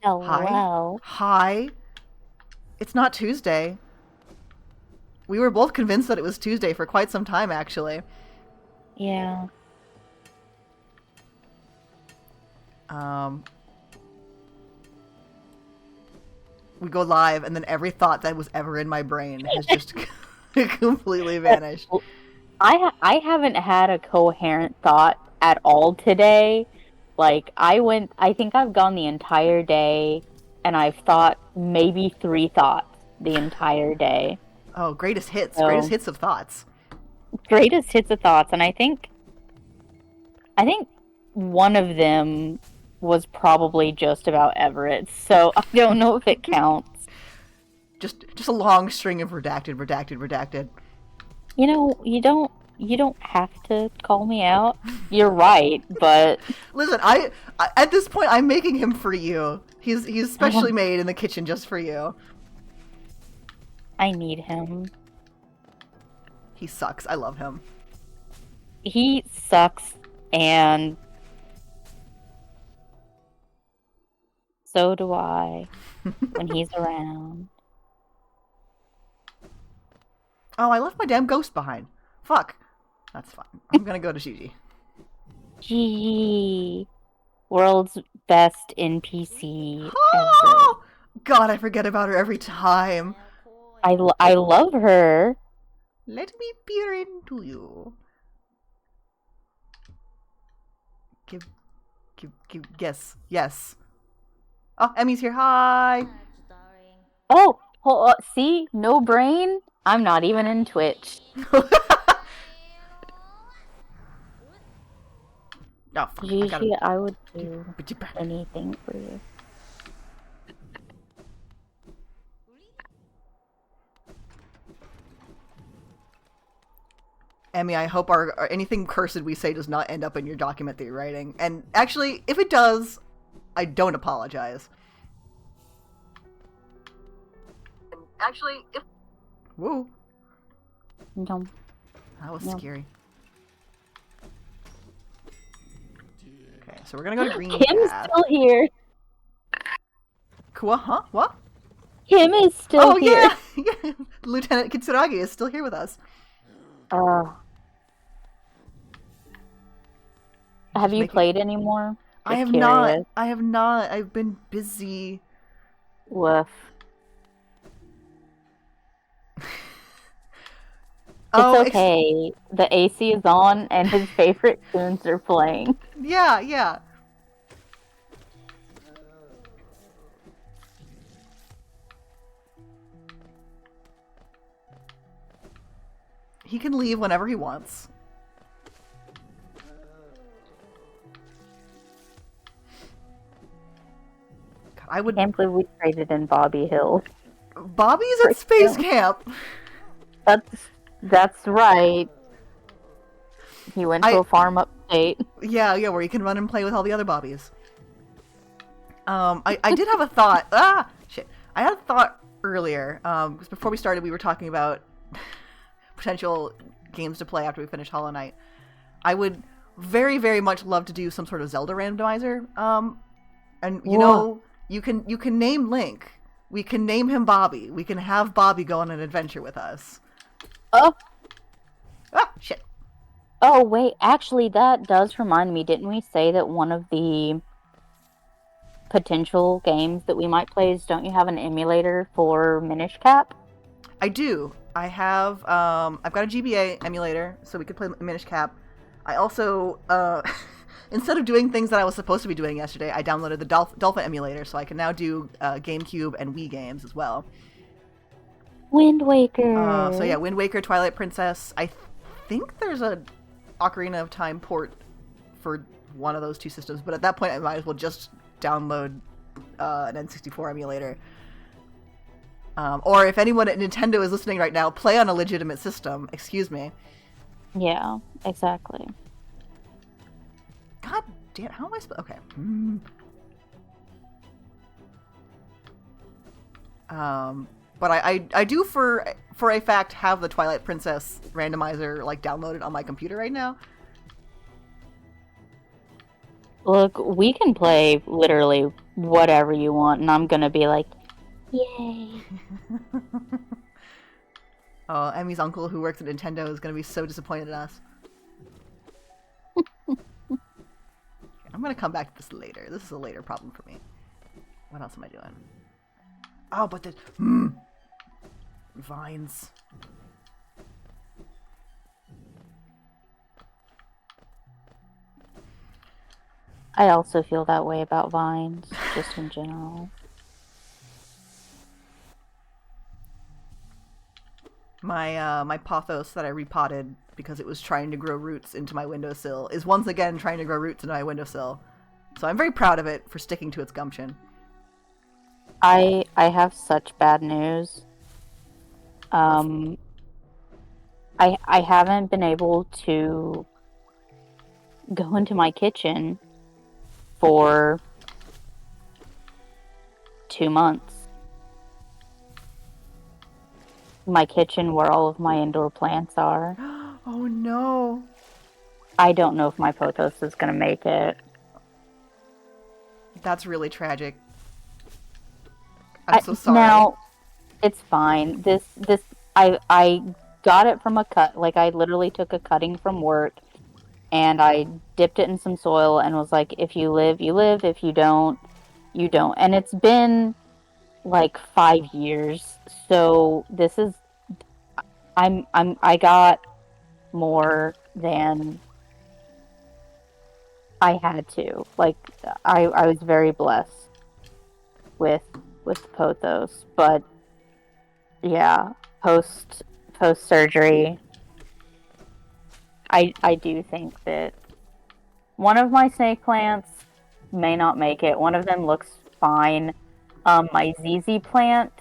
Hello. Hi. It's not Tuesday. We were both convinced that it was Tuesday for quite some time, actually. Yeah. We go live, and then every thought that was ever in my brain has just completely vanished. I haven't had a coherent thought at all today. Like, I think I've gone the entire day, and I've thought maybe 3 thoughts the entire day. Oh, greatest hits. Greatest So, hits of thoughts. greatest hits of thoughts, and I think one of them was probably just about Everett, so I don't know if it counts. Just a long string of redacted, redacted, redacted. You know, you don't have to call me out. You're right, but Listen, I at this point I'm making him for you. He's specially made in the kitchen just for you. I need him. He sucks. I love him. He sucks, and so do I when he's around. Oh, I left my damn ghost behind. Fuck. That's fine. I'm gonna go to Gigi. Gee, world's best NPC ever. Oh! God, I forget about her every time. I love her. Let me peer into you. Yes, yes. Oh, Emmy's here. Hi. Oh, see, no brain. I'm not even in Twitch. Oh, fuck. Gigi, I would do anything for you. Emmy, I hope our anything cursed we say does not end up in your document that you're writing. And actually, if it does, I don't apologize. Actually, if... Whoa. No. That was scary. Okay, so we're gonna go to green Kim's path. still here. Cool, huh? What? Kim is still here. Yeah! Lieutenant Kitsuragi is still here with us. Have you played anymore? I have not. I have not. I've been busy. Woof. Oh, it's okay. The AC is on and his favorite tunes are playing. Yeah, yeah. He can leave whenever he wants. God, I can't believe we traded in Bobby Hill. Bobby's at space camp. That's right. He went to a farm upstate. Yeah, where you can run and play with all the other Bobbies. I did have a thought. Shit. I had a thought earlier. Because before we started, we were talking about potential games to play after we finish Hollow Knight. I would very, very much love to do some sort of Zelda randomizer. And you know, you can name Link. We can name him Bobby. We can have Bobby go on an adventure with us. Oh. Ah, shit. Oh, wait. Actually, that does remind me. Didn't we say that one of the potential games that we might play is, don't you have an emulator for Minish Cap? I do. I have, I've got a GBA emulator, so we could play Minish Cap. I also, instead of doing things that I was supposed to be doing yesterday, I downloaded the Dolphin emulator, so I can now do GameCube and Wii games as well. Wind Waker. So yeah, Wind Waker, Twilight Princess. I think there's a Ocarina of Time port for one of those two systems, but at that point I might as well just download an N64 emulator. Or if anyone at Nintendo is listening right now, play on a legitimate system. Excuse me. Yeah, exactly. God damn, how am I supposed... Okay. But I do for a fact have the Twilight Princess randomizer like downloaded on my computer right now. Look, we can play literally whatever you want, and I'm gonna be like, yay. Oh, Emmy's uncle who works at Nintendo is going to be so disappointed in us. I'm going to come back to this later. This is a later problem for me. What else am I doing? Oh, but there's... Vines. I also feel that way about vines, just in general. My pothos that I repotted because it was trying to grow roots into my windowsill is once again trying to grow roots into my windowsill. So I'm very proud of it for sticking to its gumption. I have such bad news. I haven't been able to go into my kitchen for 2 months. My kitchen where all of my indoor plants are. Oh no. I don't know if my pothos is gonna make it. That's really tragic. I'm so sorry. Now, it's fine. I got it from a cut. Like, I literally took a cutting from work, and I dipped it in some soil and was like, if you live, you live. If you don't, you don't. And it's been like 5 years. So this is, I got more than I had to. Like, I was very blessed with pothos, but yeah, post surgery, I do think that one of my snake plants may not make it. One of them looks fine. My ZZ plant,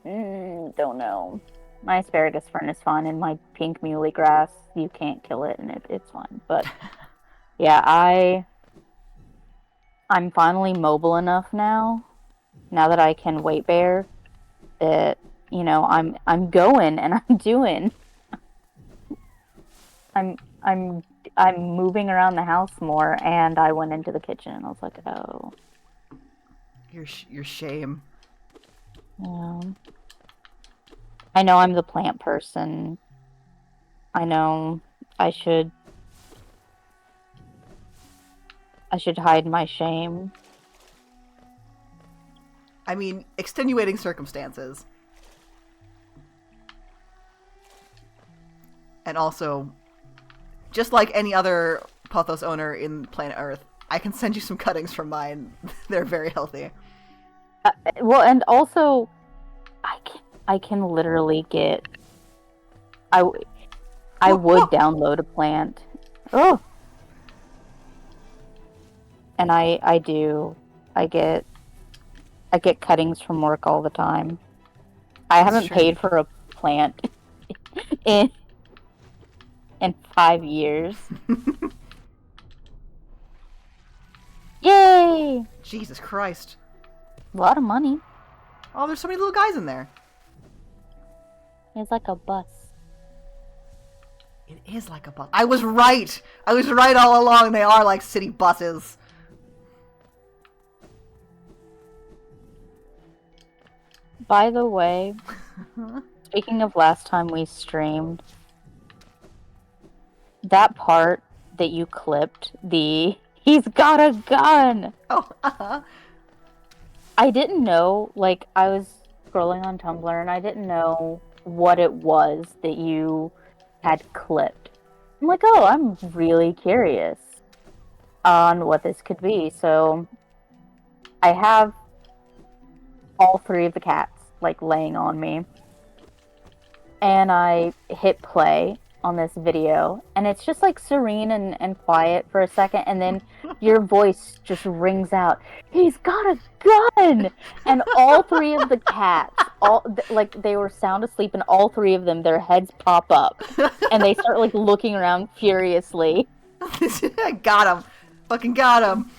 don't know. My asparagus fern is fine, and my pink muley grass, you can't kill it, and it's fine. But yeah, I'm finally mobile enough now that I can weight bear, that, you know, I'm going and I'm doing. I'm moving around the house more, and I went into the kitchen and I was like, oh. Your shame. Yeah. I know I'm the plant person. I know I should hide my shame. I mean, extenuating circumstances. And also, just like any other pothos owner in planet Earth, I can send you some cuttings from mine. They're very healthy. Well, and also, I can literally get. I would download a plant. Oh. And I do. I get cuttings from work all the time. I haven't paid for a plant in 5 years. Yay! Jesus Christ. A lot of money. Oh, there's so many little guys in there. It's like a bus. It is like a bus. I was right! I was right all along. They are like city buses. By the way, speaking of last time we streamed, that part that you clipped, he's got a gun! Oh, I didn't know, like, I was scrolling on Tumblr and I didn't know what it was that you had clipped. I'm like, oh, I'm really curious on what this could be. So I have all 3 of the cats, like, laying on me. And I hit play on this video, and it's just, like, serene and quiet for a second, and then your voice just rings out, he's got a gun! And all 3 of the cats, like, they were sound asleep, and all 3 of them, their heads pop up, and they start, like, looking around furiously. Got him. Fucking got him.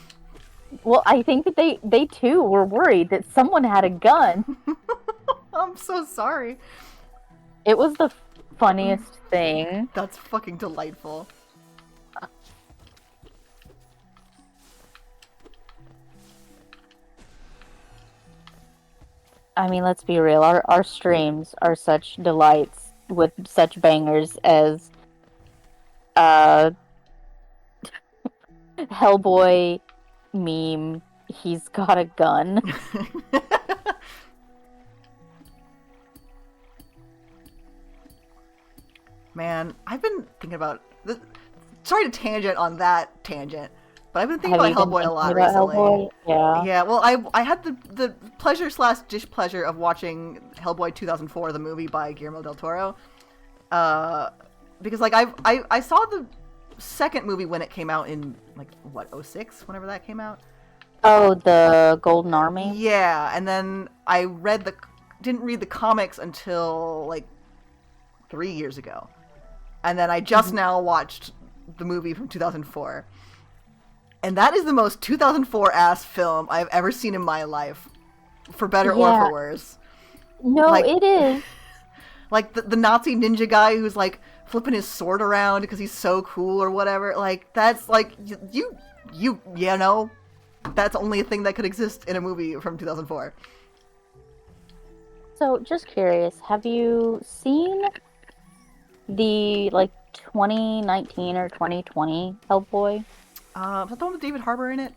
Well, I think that they too were worried that someone had a gun. I'm so sorry. It was the funniest thing. That's fucking delightful. I mean, let's be real. Our streams are such delights with such bangers as uh Hellboy meme. He's got a gun. Man, I've been thinking about this. Sorry to tangent on that tangent, but I've been thinking Have about you been Hellboy a thinking lot about recently. Hellboy? Yeah. Yeah, well, I had the pleasure slash displeasure of watching Hellboy 2004, the movie by Guillermo del Toro. Uh, because like I saw the second movie when it came out in like what, '06, whenever that came out. Oh, the Golden Army? Yeah, and then I didn't read the comics until like 3 years ago, and then I just now watched the movie from 2004. And that is the most 2004 ass film I've ever seen in my life, for better or Yeah. for worse. No, Like, it is. like the Nazi ninja guy who's like flipping his sword around because he's so cool or whatever. Like, that's like you know, that's only a thing that could exist in a movie from 2004. So, just curious, have you seen the like 2019 or 2020 Hellboy? Is that the one with David Harbour in it?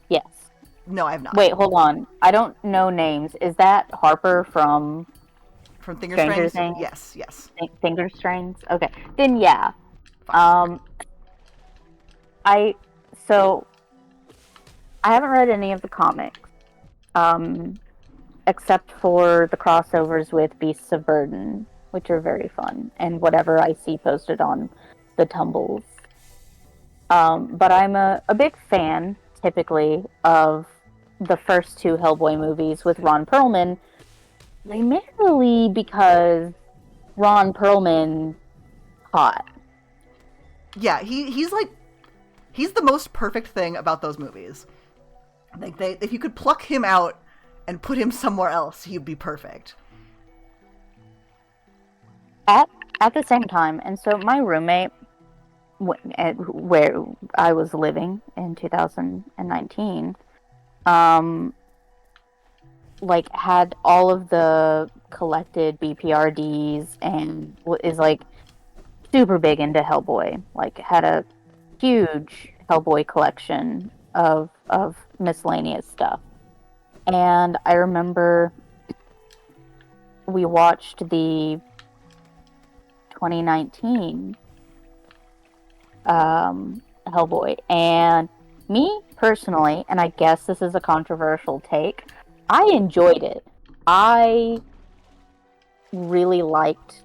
Yes. No, I have not. Wait, hold on. I don't know names. Is that Harper from From Finger Stranger Strings? Things? Yes, yes. Finger Strings? Okay. Then yeah. Fine. Um I so I haven't read any of the comics. Um except for the crossovers with Beasts of Burden, which are very fun, and whatever I see posted on the tumbles. But I'm a big fan, typically, of the first two Hellboy movies with Ron Perlman, primarily because Ron Perlman hot. Yeah, he's the most perfect thing about those movies. Like if you could pluck him out and put him somewhere else, he'd be perfect. At the same time, and so my roommate, where I was living in 2019, like had all of the collected BPRDs and is like super big into Hellboy. Like had a huge Hellboy collection of miscellaneous stuff. And I remember we watched the 2019 Hellboy, and me personally, and I guess this is a controversial take, I enjoyed it. I really liked,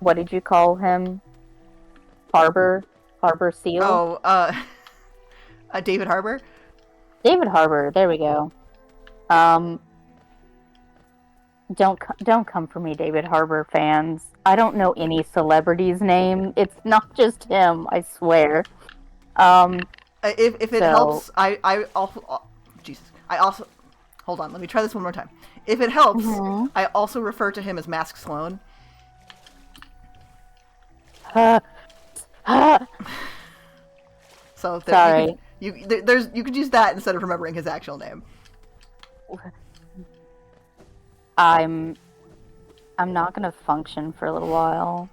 what did you call him? Harbor Seal? Oh, David Harbour? David Harbour, there we go. Um, don't come for me, David Harbour fans. I don't know any celebrity's name. It's not just him, I swear. If it helps, I also, Jesus, I also, hold on, let me try this one more time. If it helps, I also refer to him as Mask Sloan. So Sorry. you could use that instead of remembering his actual name. I'm not gonna function for a little while.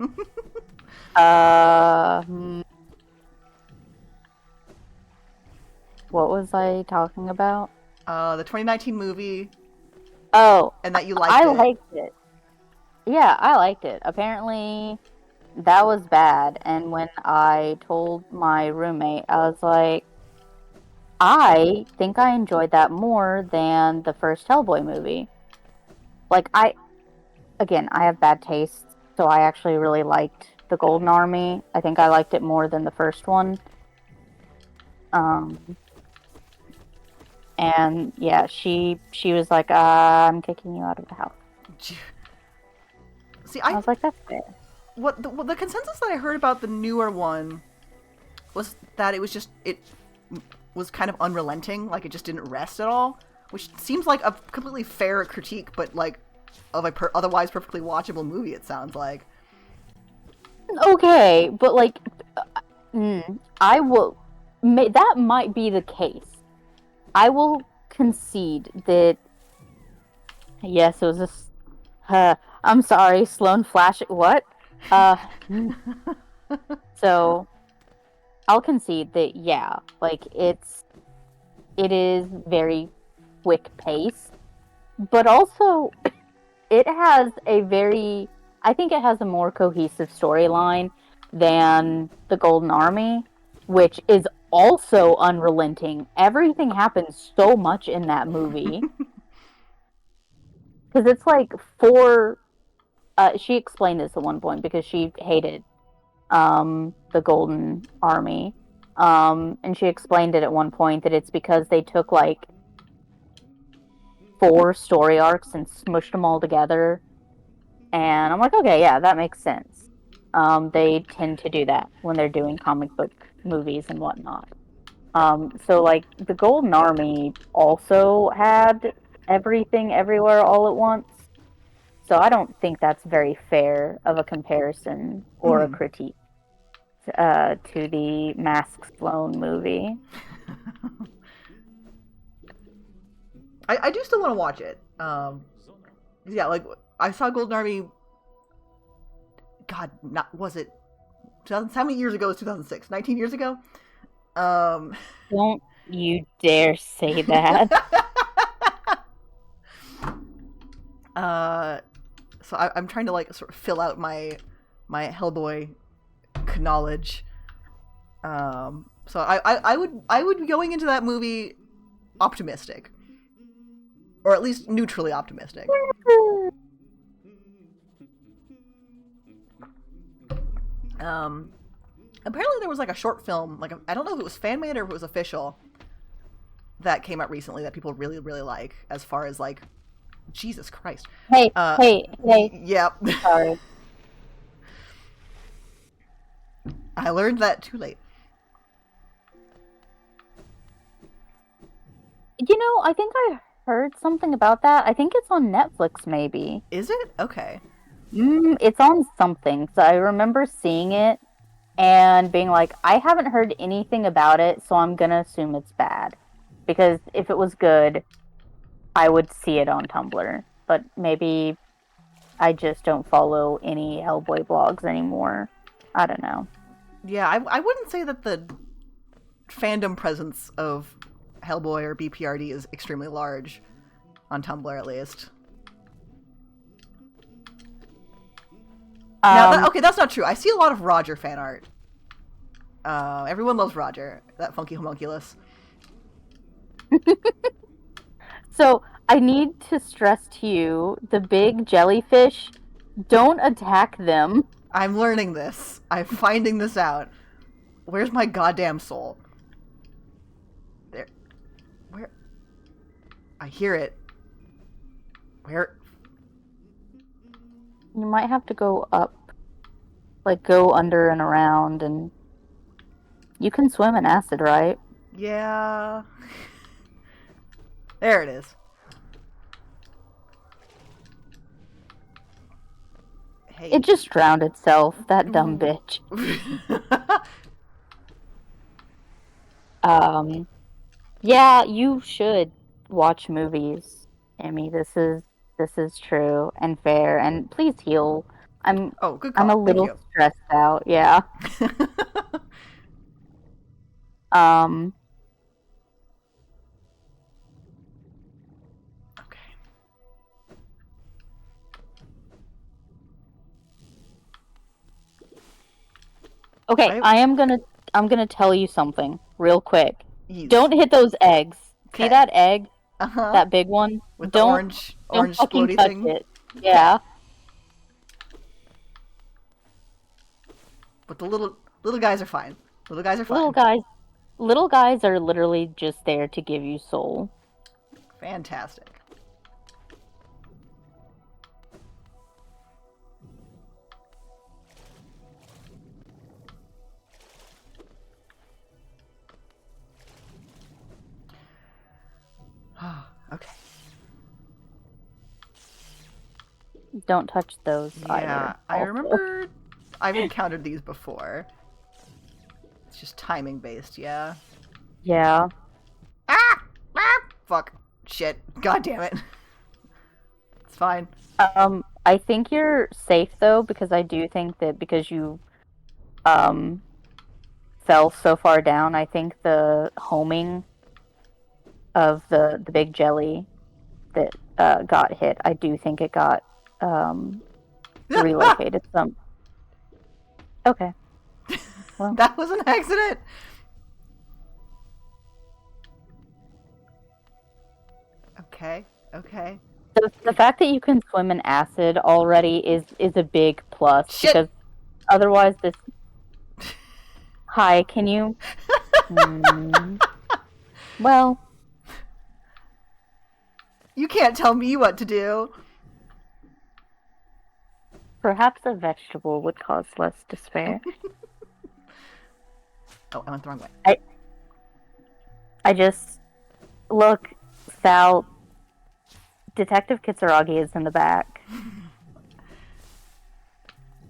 What was I talking about? The 2019 movie. Oh, And that you liked I it. liked it. Yeah, I liked it. Apparently, that was bad. And when I told my roommate, I was like, I think I enjoyed that more than the first Hellboy movie. Like, I have bad taste, so I actually really liked the Golden Army. I think I liked it more than the first one. And yeah, she was like, I'm kicking you out of the house. See, I was like, that's fair. What the consensus that I heard about the newer one was that it was kind of unrelenting, like it just didn't rest at all, which seems like a completely fair critique, but like of a otherwise perfectly watchable movie. It sounds like. Okay, but like, I will. That might be the case. I will concede that yes, it was I'm sorry, Sloan Flash. What? Uh, so I'll concede that yeah, like it is very quick pace, but also it has a very I think it has a more cohesive storyline than the Golden Army, which is also unrelenting. Everything happens so much in that movie because it's like four. She explained this at one point because she hated the Golden Army, and she explained it at one point that it's because they took like four story arcs and smushed them all together. And I'm like, okay, yeah, that makes sense. They tend to do that when they're doing comic book movies and whatnot. So like the Golden Army also had everything everywhere all at once. So I don't think that's very fair of a comparison or a Mhm. critique to the Mask Sloan movie. I do still want to watch it. Yeah, like I saw Golden Army. God, not was it 2000? How many years ago was 2006? 19 years ago. Um. Don't you dare say that. uh. So I'm trying to like sort of fill out my Hellboy knowledge. So I would be going into that movie optimistic, or at least neutrally optimistic. Um, Apparently there was like a short film, like I don't know if it was fan made or if it was official, that came out recently that people really really like. As far as like, Jesus Christ. Hey, Uh, hey, hey. yep. Sorry. I learned that too late. I think I heard something about that. I think it's on Netflix, maybe. Is it? Okay. It's on something. So I remember seeing it and being like, I haven't heard anything about it, so I'm gonna assume it's bad. Because if it was good, I would see it on Tumblr. But maybe I just don't follow any Hellboy blogs anymore. I don't know. Yeah, I wouldn't say that the fandom presence of Hellboy or BPRD is extremely large on Tumblr, at least. Now, okay, that's not true. I see a lot of Roger fan art. Everyone loves Roger, that funky homunculus. So I need to stress to you the big jellyfish, don't attack them. I'm learning this. I'm finding this out. Where's my goddamn soul? There. Where? I hear it. Where? You might have to go up, like go under and around, and you can swim in acid, right? Yeah. There it is. Hey. It just drowned itself, that dumb bitch. Yeah, you should watch movies, Emmy. This is true and fair, and please heal. I'm Oh, good I'm a call. Thank little you. stressed out. Yeah. Um. Okay. Okay, I'm gonna tell you something real quick. Yes. Don't hit those eggs. See Okay. that egg? Uh-huh. That big one? With the Don't orange fucking splody touch thing. it. Okay. Yeah. But the little guys are fine. Little guys are Little fine. guys little guys are literally just there to give you soul. Fantastic. Okay. Don't touch those Yeah, either. I Also. remember I've encountered these before. It's just timing based, yeah. Yeah. Ah! Ah! Fuck. Shit. God damn it. It's fine. I think you're safe though, because I do think that because you um fell so far down, I think the homing of the big jelly that got hit, I do think it got Ah! relocated some. Okay. Well, That was an accident. Okay. Okay. the fact that you can swim in acid already is a big plus Shit. because otherwise this. Hi, can you? Hmm. Well, You can't tell me what to do. perhaps a vegetable would cause less despair. Oh, I went the wrong way. I just look, Sal. Detective Kitsuragi is in the back.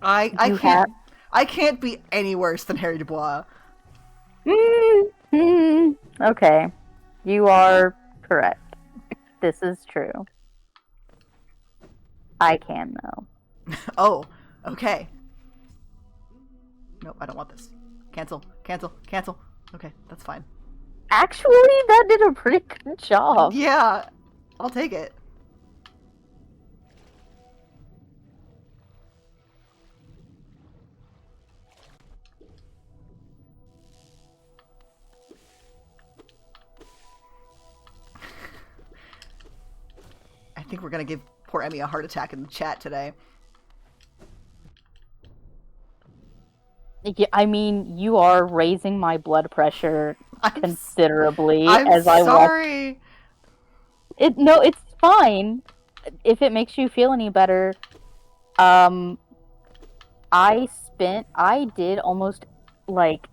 I You can't have. I can't be any worse than Harry Dubois. Okay, you are correct. This is true. I can though. Oh, okay. Nope, I don't want this. Cancel, cancel, cancel. Okay, that's fine. Actually, that did a pretty good job. Yeah, I'll take it. I think we're gonna give poor Emmy a heart attack in the chat today. Yeah, I mean, you are raising my blood pressure considerably I'm as I watch. sorry. No, it's fine. If it makes you feel any better, um, I did almost like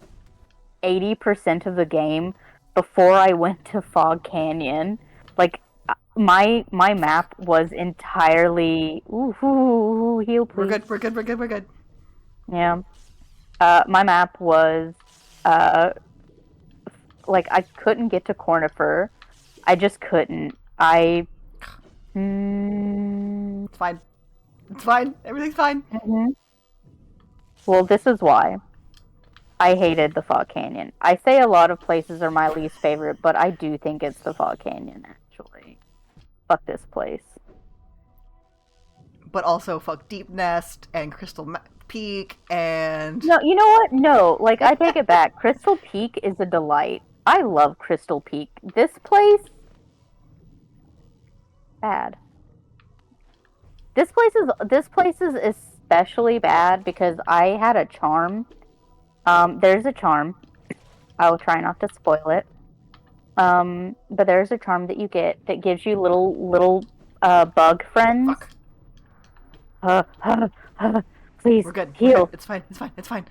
80% of the game before I went to Fog Canyon. Like my map was entirely heal We're please. good. We're good. We're good. We're good. Yeah. My map was uh like I couldn't get to Cornifer. I just couldn't. It's fine. It's fine. Everything's fine. Well, this is why. I hated the Fog Canyon. I say a lot of places are my least favorite, but I do think it's the Fog Canyon, actually. Fuck this place. But also fuck Deep Nest and Peak and No, you know what? No, like, I take it back. Crystal Peak is a delight. I love Crystal Peak. This place, bad. This place is especially bad because I had a charm. There's a charm. I will try not to spoil it. But there's a charm that you get that gives you little bug friends. fuck. Please We're good. We're heal. good. It's fine. It's fine. It's fine.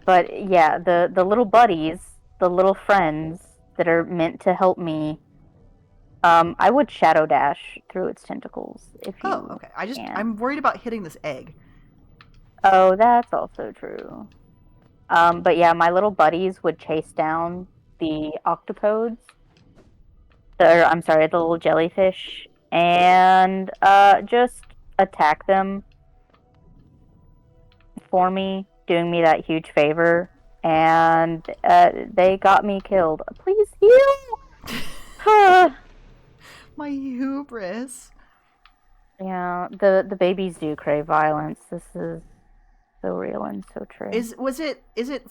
But yeah, the little buddies, the little friends that are meant to help me. I would shadow dash through its tentacles if Oh, you okay. can. I'm worried about hitting this egg. Oh, that's also true. But yeah, my little buddies would chase down the octopodes. I'm sorry, the little jellyfish, and just attack them for me, doing me that huge favor, and they got me killed. Please heal. My hubris. Yeah, the babies do crave violence. This is so real and so true. Is it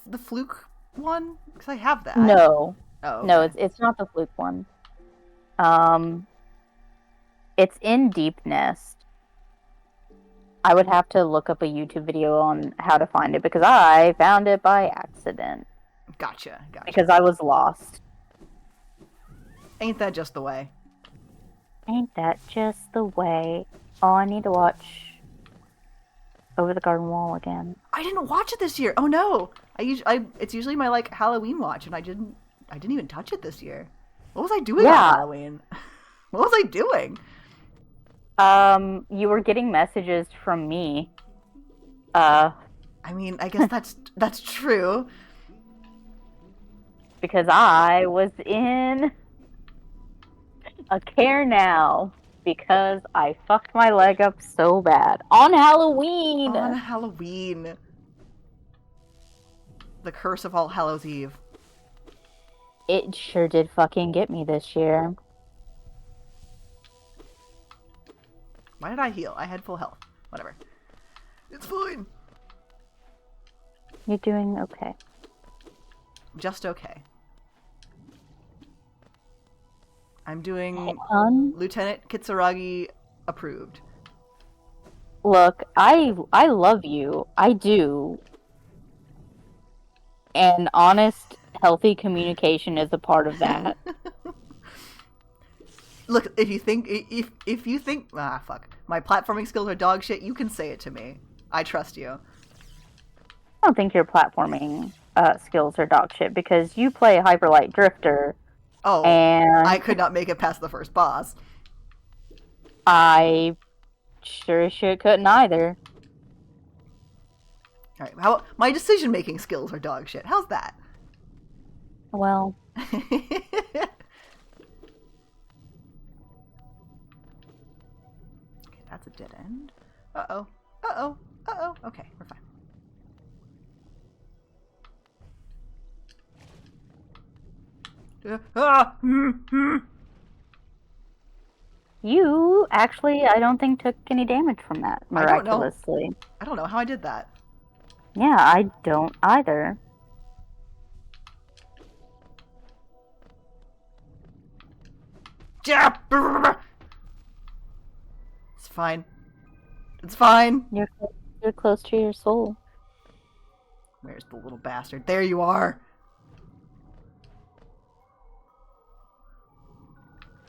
the fluke one? Because I have that. No, Oh, okay. no, it's not the fluke one. It's in Deep Nest. I would have to look up a YouTube video on how to find it because I found it by accident. Gotcha. Because I was lost. Ain't that just the way? Ain't that just the way? Oh, I need to watch Over the Garden Wall again. I didn't watch it this year. Oh no. It's usually my like Halloween watch, and I didn't even touch it this year. What was I doing on Halloween? What was I doing? You were getting messages from me. I mean, I guess that's true. because I was in a care now because I fucked my leg up so bad on Halloween. On Halloween. The curse of All Hallows Eve. It sure did fucking get me this year. Why did I heal? I had full health. Whatever. It's fine. You're doing okay. Just okay. I'm doing Lieutenant Kitsuragi approved. Look, I love you. I do. And honest, healthy communication is a part of that. Look, if you think fuck, my platforming skills are dog shit, you can say it to me. I trust you. I don't think your platforming skills are dog shit because you play Hyper Light Drifter. Oh, and I could not make it past the first boss. I sure as shit couldn't either. Alright, how my decision-making skills are dog shit. How's that? Well. Okay, that's a dead end. Uh-oh. Uh-oh. Uh-oh. Okay, we're fine. You actually, I don't think, took any damage from that, miraculously. I don't know how I did that. Yeah, I don't either. It's fine. It's fine. You're close to your soul. Where's the little bastard? There you are.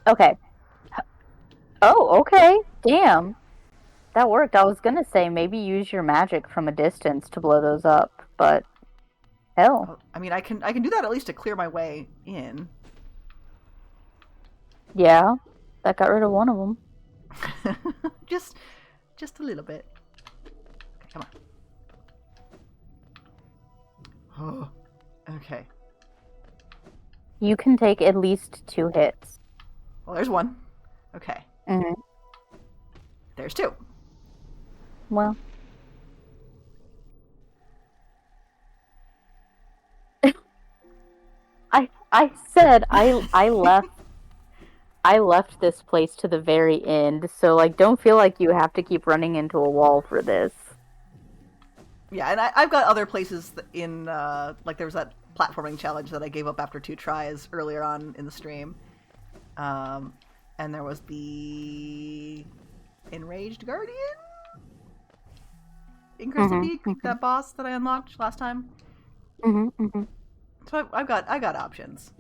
Okay. Oh, okay. Damn. That worked. I was gonna say maybe use your magic from a distance to blow those up, but hell. I mean, I can do that at least to clear my way in. Yeah, that got rid of one of them. just a little bit. Okay, come on. Oh, okay. You can take at least 2 hits. Well, there's one. Okay. Mm-hmm. There's 2. Well. I said I left this place to the very end, so like don't feel like you have to keep running into a wall for this. Yeah, and I've got other places in like there was that platforming challenge that I gave up after 2 tries earlier on in the stream. And there was the Enraged Guardian? In Crystal Peak, that boss that I unlocked last time. So I got options.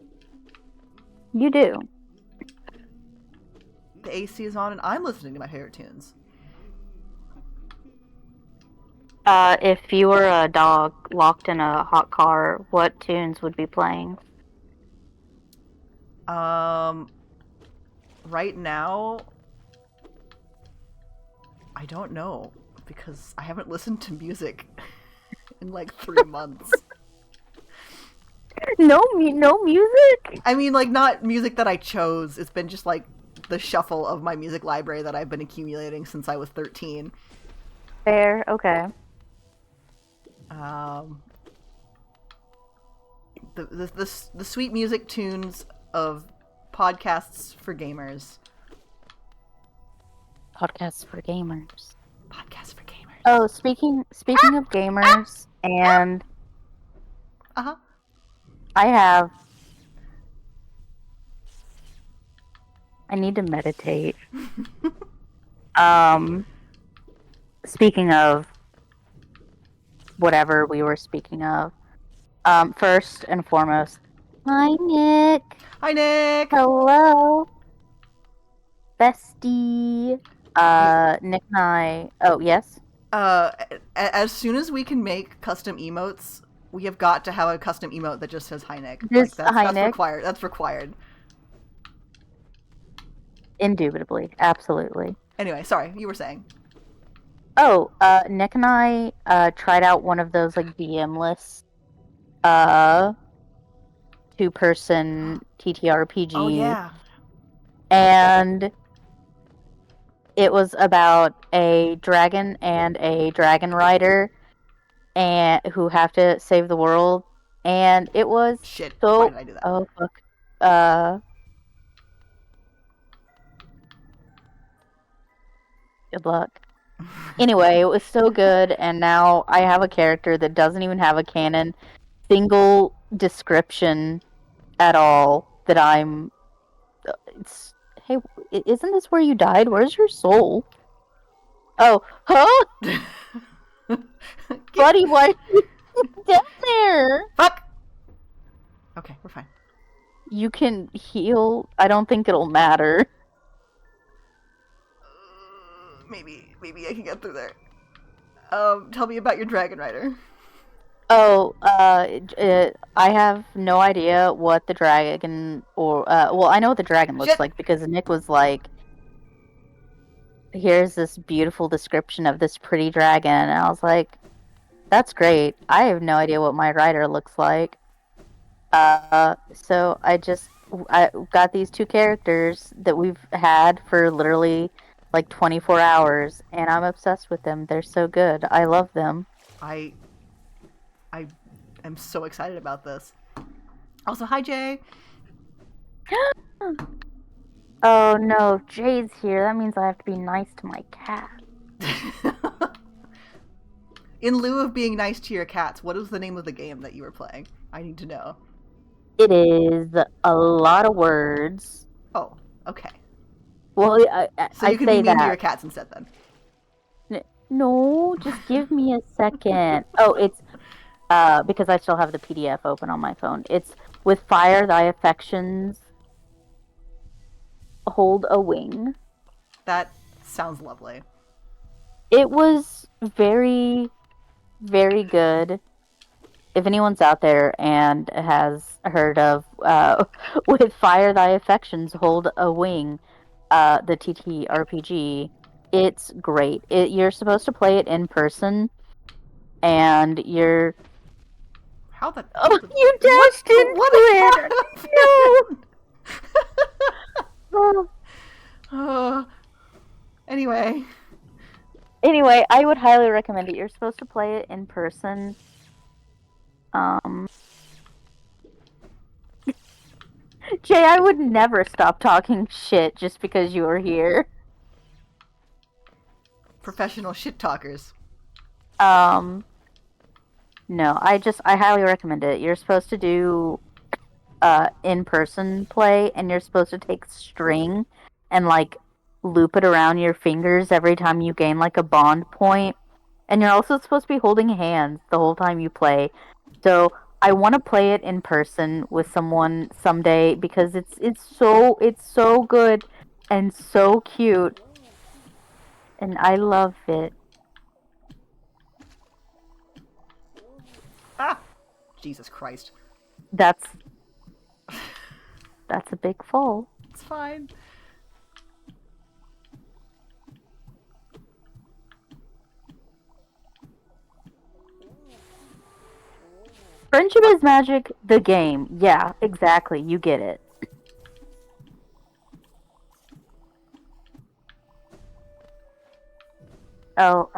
You do. The AC is on and I'm listening to my favorite tunes. If you were a dog locked in a hot car, what tunes would be playing? Right now, I don't know because I haven't listened to music in like 3 months. No music? I mean, like, not music that I chose. It's been just like the shuffle of my music library that I've been accumulating since I was 13. Fair, okay. The sweet music tunes of podcasts for gamers. Podcasts for gamers. Podcasts for gamers. Oh, speaking of gamers, and I need to meditate. Speaking of whatever we were speaking of, first and foremost, hi Nick. Hi Nick. Hello, bestie. Nick and I. Oh yes. As soon as we can make custom emotes, we have got to have a custom emote that just says hi Nick. Just like, hi that's Nick. Required. That's required. Indubitably, absolutely. Anyway, sorry, you were saying. Oh, Nick and I tried out one of those like DM lists two-person Oh TTRPG, yeah. and it was about a dragon and a dragon rider and who have to save the world, and it was Shit. Why so did I do that? oh fuck uh good luck. Anyway, it was so good, and now I have a character that doesn't even have a canon single description at all that I'm it's hey, isn't this where you died? Where's your soul? Oh, huh? Buddy, why are you down there? Fuck. Okay, we're fine. You can heal. I don't think it'll matter. Maybe I can get through there. Tell me about your dragon rider. Oh, I have no idea what the dragon or well, I know what the dragon looks Shit. like because Nick was like, "Here's this beautiful description of this pretty dragon," and I was like, "That's great. I have no idea what my rider looks like." So I got these two characters that we've had for literally like 24 hours, and I'm obsessed with them. They're so good. I love them. I I am so excited about this. Also, hi Jay. Oh no, if Jay's here. That means I have to be nice to my cat. In lieu of being nice to your cats, what is the name of the game that you were playing? I need to know. It is a lot of words. Oh, okay. Well, So you I can be say mean to your that. cats instead then. No, just give me a second. Oh, it's because I still have the PDF open on my phone. It's with fire thy affections hold a wing. That sounds lovely. It was very, very good. If anyone's out there and has heard of with fire thy affections hold a wing, the TTRPG, it's great. You're supposed to play it in person, and you're How the oh, the, you dashed what into it. happened? No. uh, anyway, Anyway, I would highly recommend it. You're supposed to play it in person. Jay, I would never stop talking shit just because you were here. professional shit talkers. No, I highly recommend it. You're supposed to do in-person play, and you're supposed to take string and like loop it around your fingers every time you gain like a bond point. And you're also supposed to be holding hands the whole time you play. So I want to play it in person with someone someday because it's so good and so cute, and I love it. Ah, Jesus Christ. That's a big fall. It's fine. Friendship is Magic, the game. Yeah, exactly. You get it. Oh,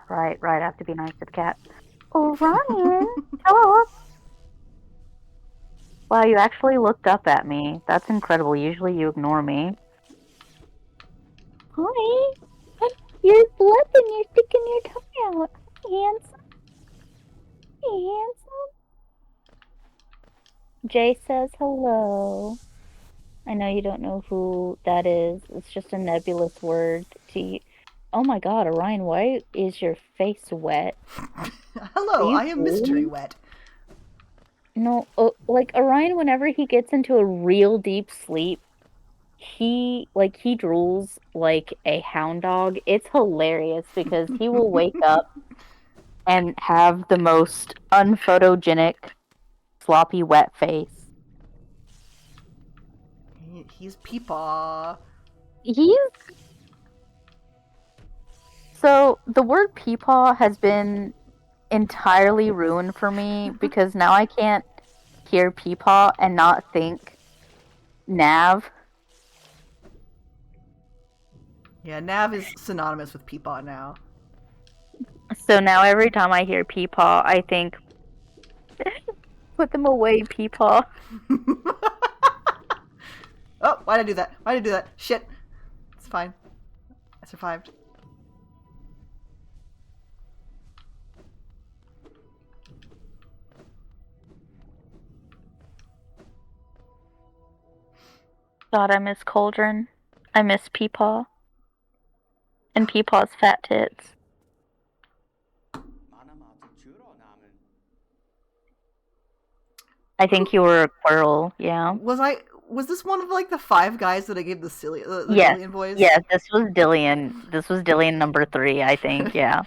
right. I have to be nice to the cat. Oh, Ryan, hello. Wow, you actually looked up at me. That's incredible. Usually you ignore me. Hi. You're flipping. You're sticking your tongue out. Hi, handsome. Hey, handsome. Jay says hello. I know you don't know who that is. It's just a nebulous word to you. Oh my god, Orion, why is your face wet? Hello, You I am mystery bleeding? wet. No, like Orion, whenever he gets into a real deep sleep, he drools like a hound dog. It's hilarious because he will wake up and have the most unphotogenic, sloppy, wet face. He's Peepaw. He's so the word peepaw has been entirely ruined for me because now I can't hear Peepaw and not think Nav. Yeah, Nav is synonymous with Peepaw now. So now every time I hear Peepaw, I think, put them away, Peepaw. Oh, why did I do that? Why did I do that? Shit. It's fine. I survived. God, I miss Cauldron. I miss Peepaw. And Peepaw's fat tits. I think you were a Quirrell, yeah. Was this one of like the 5 guys that I gave the Yes. Dillion voice? Yes, this was Dillion. This was Dillion number 3, I think, yeah.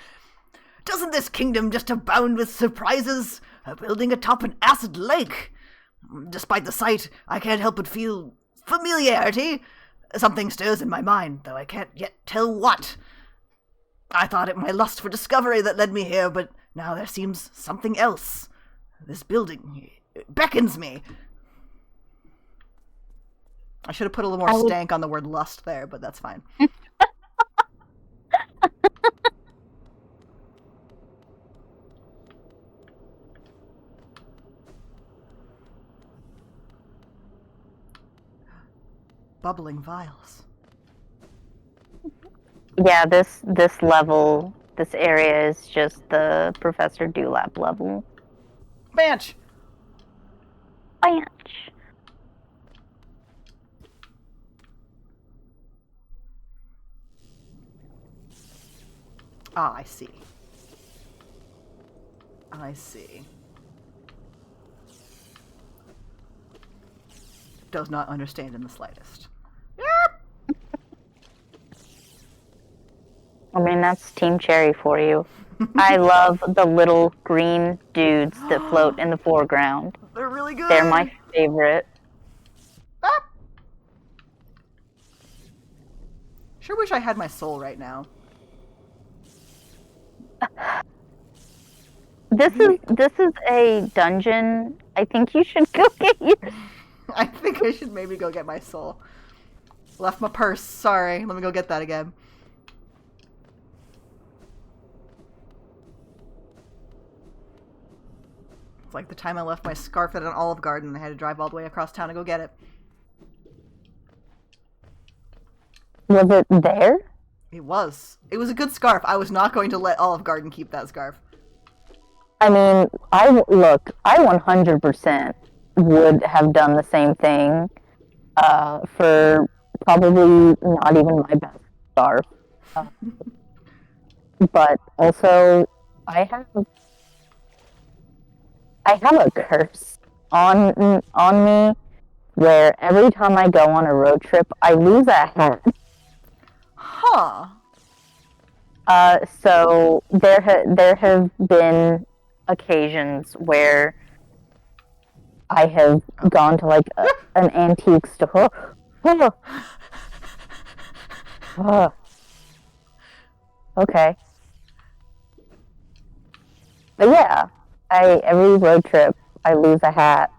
Doesn't this kingdom just abound with surprises? A building atop an acid lake. Despite the sight, I can't help but feel familiarity. Something stirs in my mind, though I can't yet tell what. I thought it my lust for discovery that led me here, but now there seems something else. This building beckons me. I should have put a little more stank on the word lust there, but that's fine. Bubbling vials. Yeah, this level, this area is just the Professor Dewlap level. Banch! Banch! Ah, I see. I see. Does not understand in the slightest. I mean, that's Team Cherry for you. I love the little green dudes that float in the foreground. They're really good! They're my favorite. Ah! Sure wish I had my soul right now. This is a dungeon. I think you should go get yours. I think I should maybe go get my soul. Left my purse. Sorry. Let me go get that again. It's like the time I left my scarf at an Olive Garden and I had to drive all the way across town to go get it. Was it there? It was. It was a good scarf. I was not going to let Olive Garden keep that scarf. I mean, I 100% would have done the same thing for probably not even my best scarf. But also, I have a curse on me where every time I go on a road trip, I lose a hat. Huh. So there have been occasions where I have gone to like an antique store. Okay. But yeah, every road trip I lose a hat,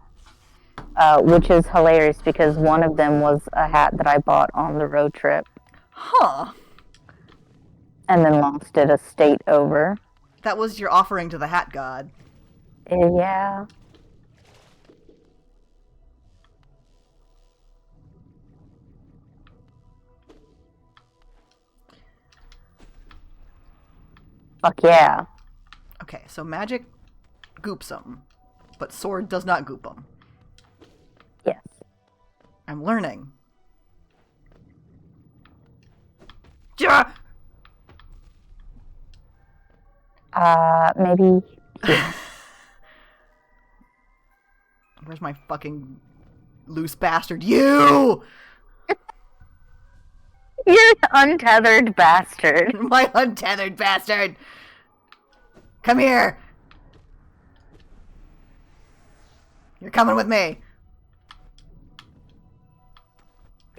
which is hilarious because one of them was a hat that I bought on the road trip. Huh. And then lost it a state over. That was your offering to the hat god. Yeah. Fuck yeah. Okay, so magic goops them, but sword does not goop them. Yes. I'm learning. Ja! Maybe. Yeah. Where's my fucking loose bastard? You! You're an untethered bastard. My untethered bastard! Come here! You're coming with me.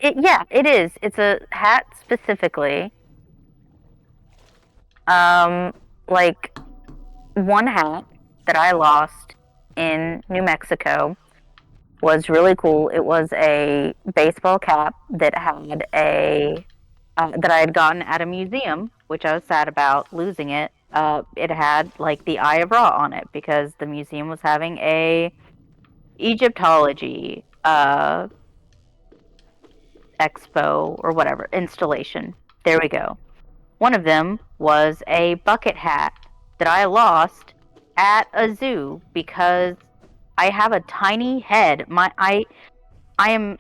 Yeah, it is. It's a hat specifically. Like one hat that I lost in New Mexico was really cool. It was a baseball cap that had a that I had gotten at a museum, which I was sad about losing it. It had like the Eye of Ra on it because the museum was having a Egyptology expo or whatever installation. There we go. One of them was a bucket hat that I lost at a zoo because I have a tiny head. I am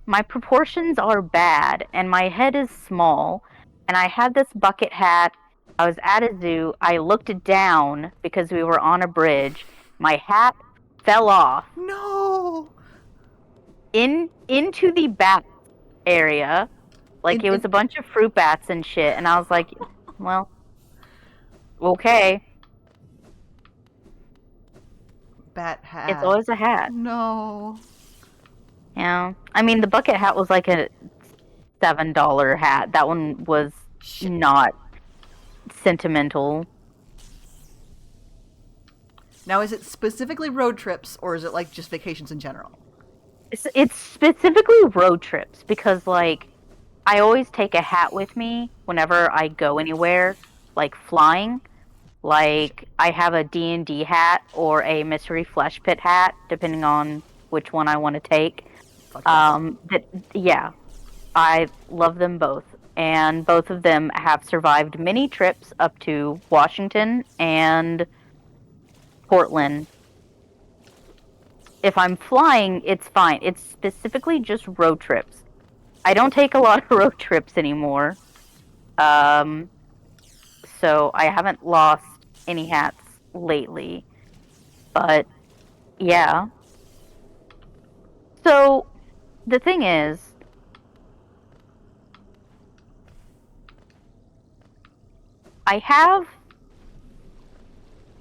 my proportions are bad and my head is small and I had this bucket hat. I was at a zoo. I looked down because we were on a bridge. My hat fell off No. into the bat area. Like it was In a bunch of fruit bats and shit and I was like, well, okay. bat It's hat. always a hat. No. Yeah. I mean the bucket hat was like a $7 hat. That one was Shit. not sentimental. Now, is it specifically road trips, or is it like just vacations in general? It's specifically road trips because like I always take a hat with me whenever I go anywhere, like flying. Like I have a D&D hat or a Mystery Flesh Pit hat, depending on which one I want to take. Fuck yes. Yeah, I love them both, and both of them have survived many trips up to Washington and Portland. If I'm flying, it's fine. It's specifically just road trips. I don't take a lot of road trips anymore. Um, so I haven't lost any hats lately. But yeah. So the thing is, I have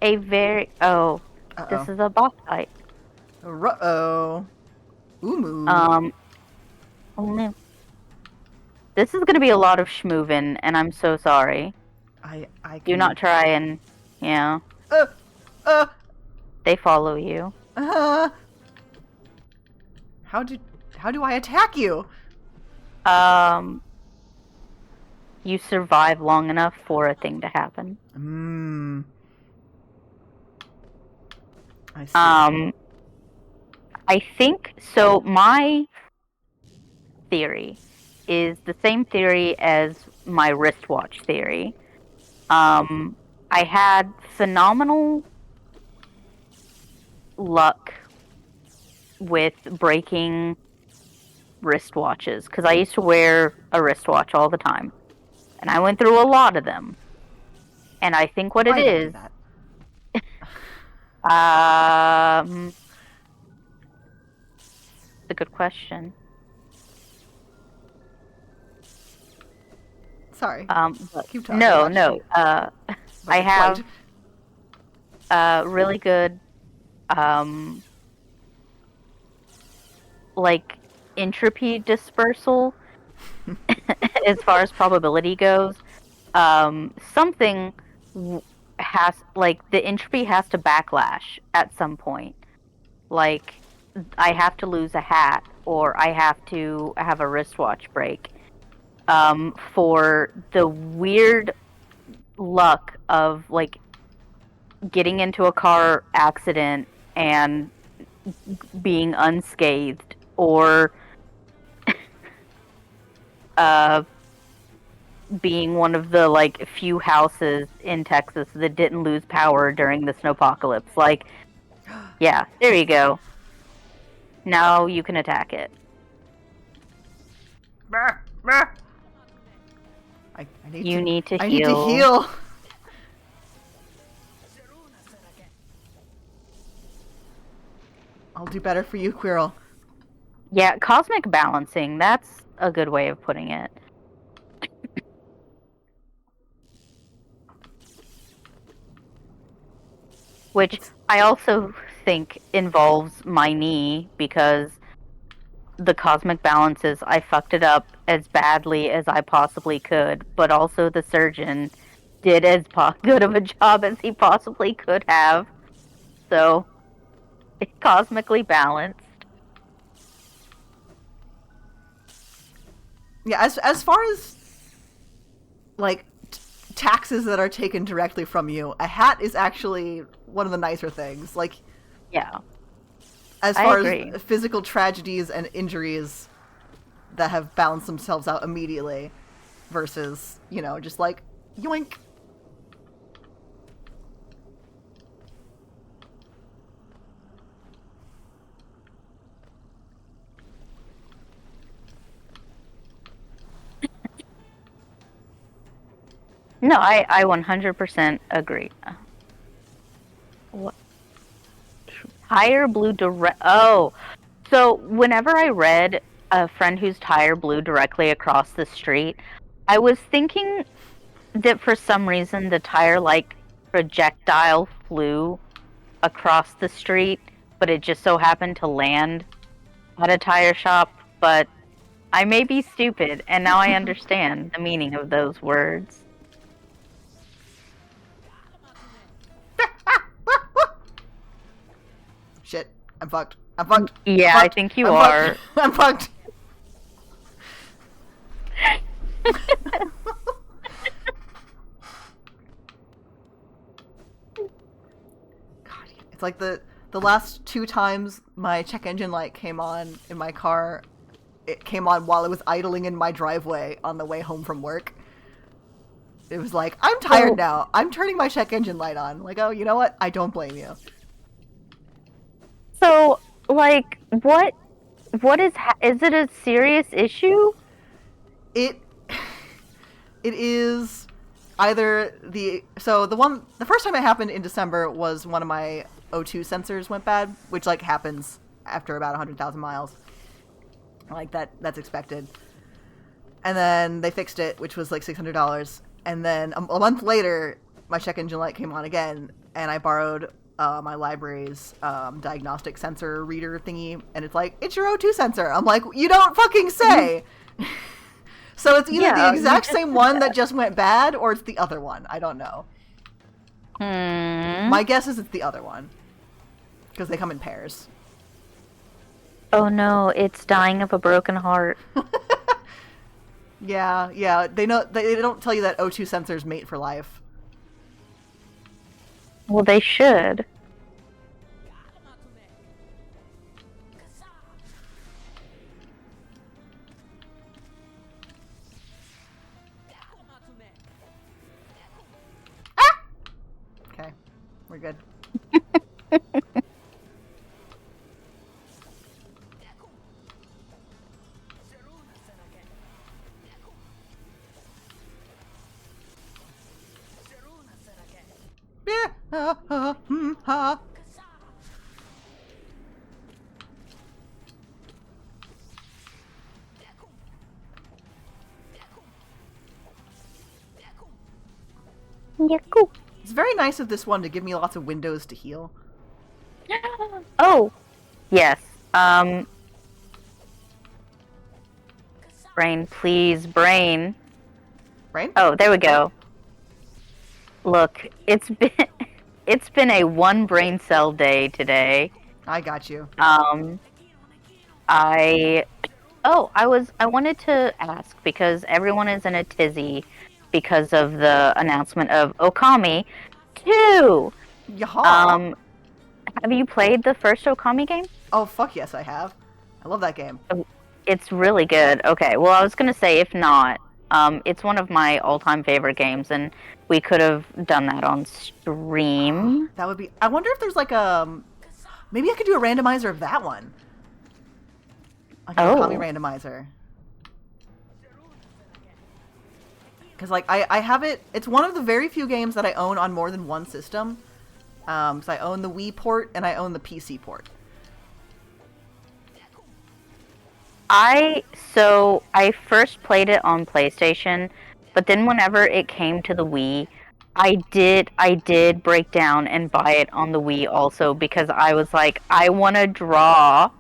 a very Uh this is a boss fight. oh. Uh-oh. Umu. Um, oh no. This is gonna be a lot of schmoovin', and I'm so sorry. I Do can. not try and yeah. Uh. Uh. They follow you. Uh. How do I attack you? Um, you survive long enough for a thing to happen. Hmm. I see. I think so. My theory is the same theory as my wristwatch theory. I had phenomenal luck with breaking wristwatches because I used to wear a wristwatch all the time, and I went through a lot of them. And I think what Why it did I do is, that? it's a good question. Sorry. But Keep talking. no. I have really good, um, like entropy dispersal as far as probability goes. Something has like the entropy has to backlash at some point. Like I have to lose a hat or I have to have a wristwatch break. For the weird luck of like getting into a car accident and being unscathed or uh being one of the like few houses in Texas that didn't lose power during the snowpocalypse. Like, yeah, there you go. Now you can attack it. I You need to I heal. need to heal. I'll do better for you, Quirrell. Yeah, cosmic balancing, that's a good way of putting it. Which I also think involves my knee because the cosmic balances, I fucked it up as badly as I possibly could, but also the surgeon did as good of a job as he possibly could have. So, cosmically balanced. Yeah, as far as like taxes that are taken directly from you, a hat is actually one of the nicer things. Like, Yeah, as I far agree. as physical tragedies and injuries that have balanced themselves out immediately versus, just like yoink. No, I 100% agree. What? Tire blew direct. Oh, so whenever I read a friend whose tire blew directly across the street, I was thinking that for some reason the tire like projectile flew across the street, but it just so happened to land at a tire shop. But I may be stupid, and now I understand the meaning of those words. Shit, I'm fucked. I'm fucked. I'm Yeah, I fucked. think you I'm fucked. are. I'm fucked. God, it's like the last 2 times my check engine light came on in my car. It came on while it was idling in my driveway on the way home from work. It was like, I'm tired now. I'm turning my check engine light on. Like, oh, you know what? I don't blame you. So, like, what is it a serious issue? It it is either the first time it happened in December was one of my O2 sensors went bad, which like happens after about 100,000 miles. Like that's expected. And then they fixed it, which was like $600. And then a month later, my check engine light came on again, and I borrowed my library's diagnostic sensor reader thingy, and it's like, it's your O2 sensor. I'm like, you don't fucking say. So it's either the exact same one that just went bad, or it's the other one. I don't know. My guess is it's the other one, because they come in pairs. Oh no, it's dying of a broken heart. Yeah. They don't tell you that O2 sensors mate for life. Well, they should. Okay, we're good. Ha. Yeah, cool. It's very nice of this one to give me lots of windows to heal. Oh, yes. Brain, please, brain. Right? Oh, there we go. Look, it's been a one brain cell day today. I got you. I wanted to ask because everyone is in a tizzy because of the announcement of Okami 2. Yaha. Have you played the first Okami game? Oh, fuck yes, I have. I love that game. It's really good. Okay, well, I was gonna say if not, it's one of my all-time favorite games, and we could have done that on stream. That would be... I wonder if there's like a... Maybe I could do a randomizer of that one. Like an Okami randomizer. Because, like, I have it... It's one of the very few games that I own on more than one system. So I own the Wii port, and I own the PC port. I first played it on PlayStation, but then whenever it came to the Wii, I did break down and buy it on the Wii also because I was like, I want to draw.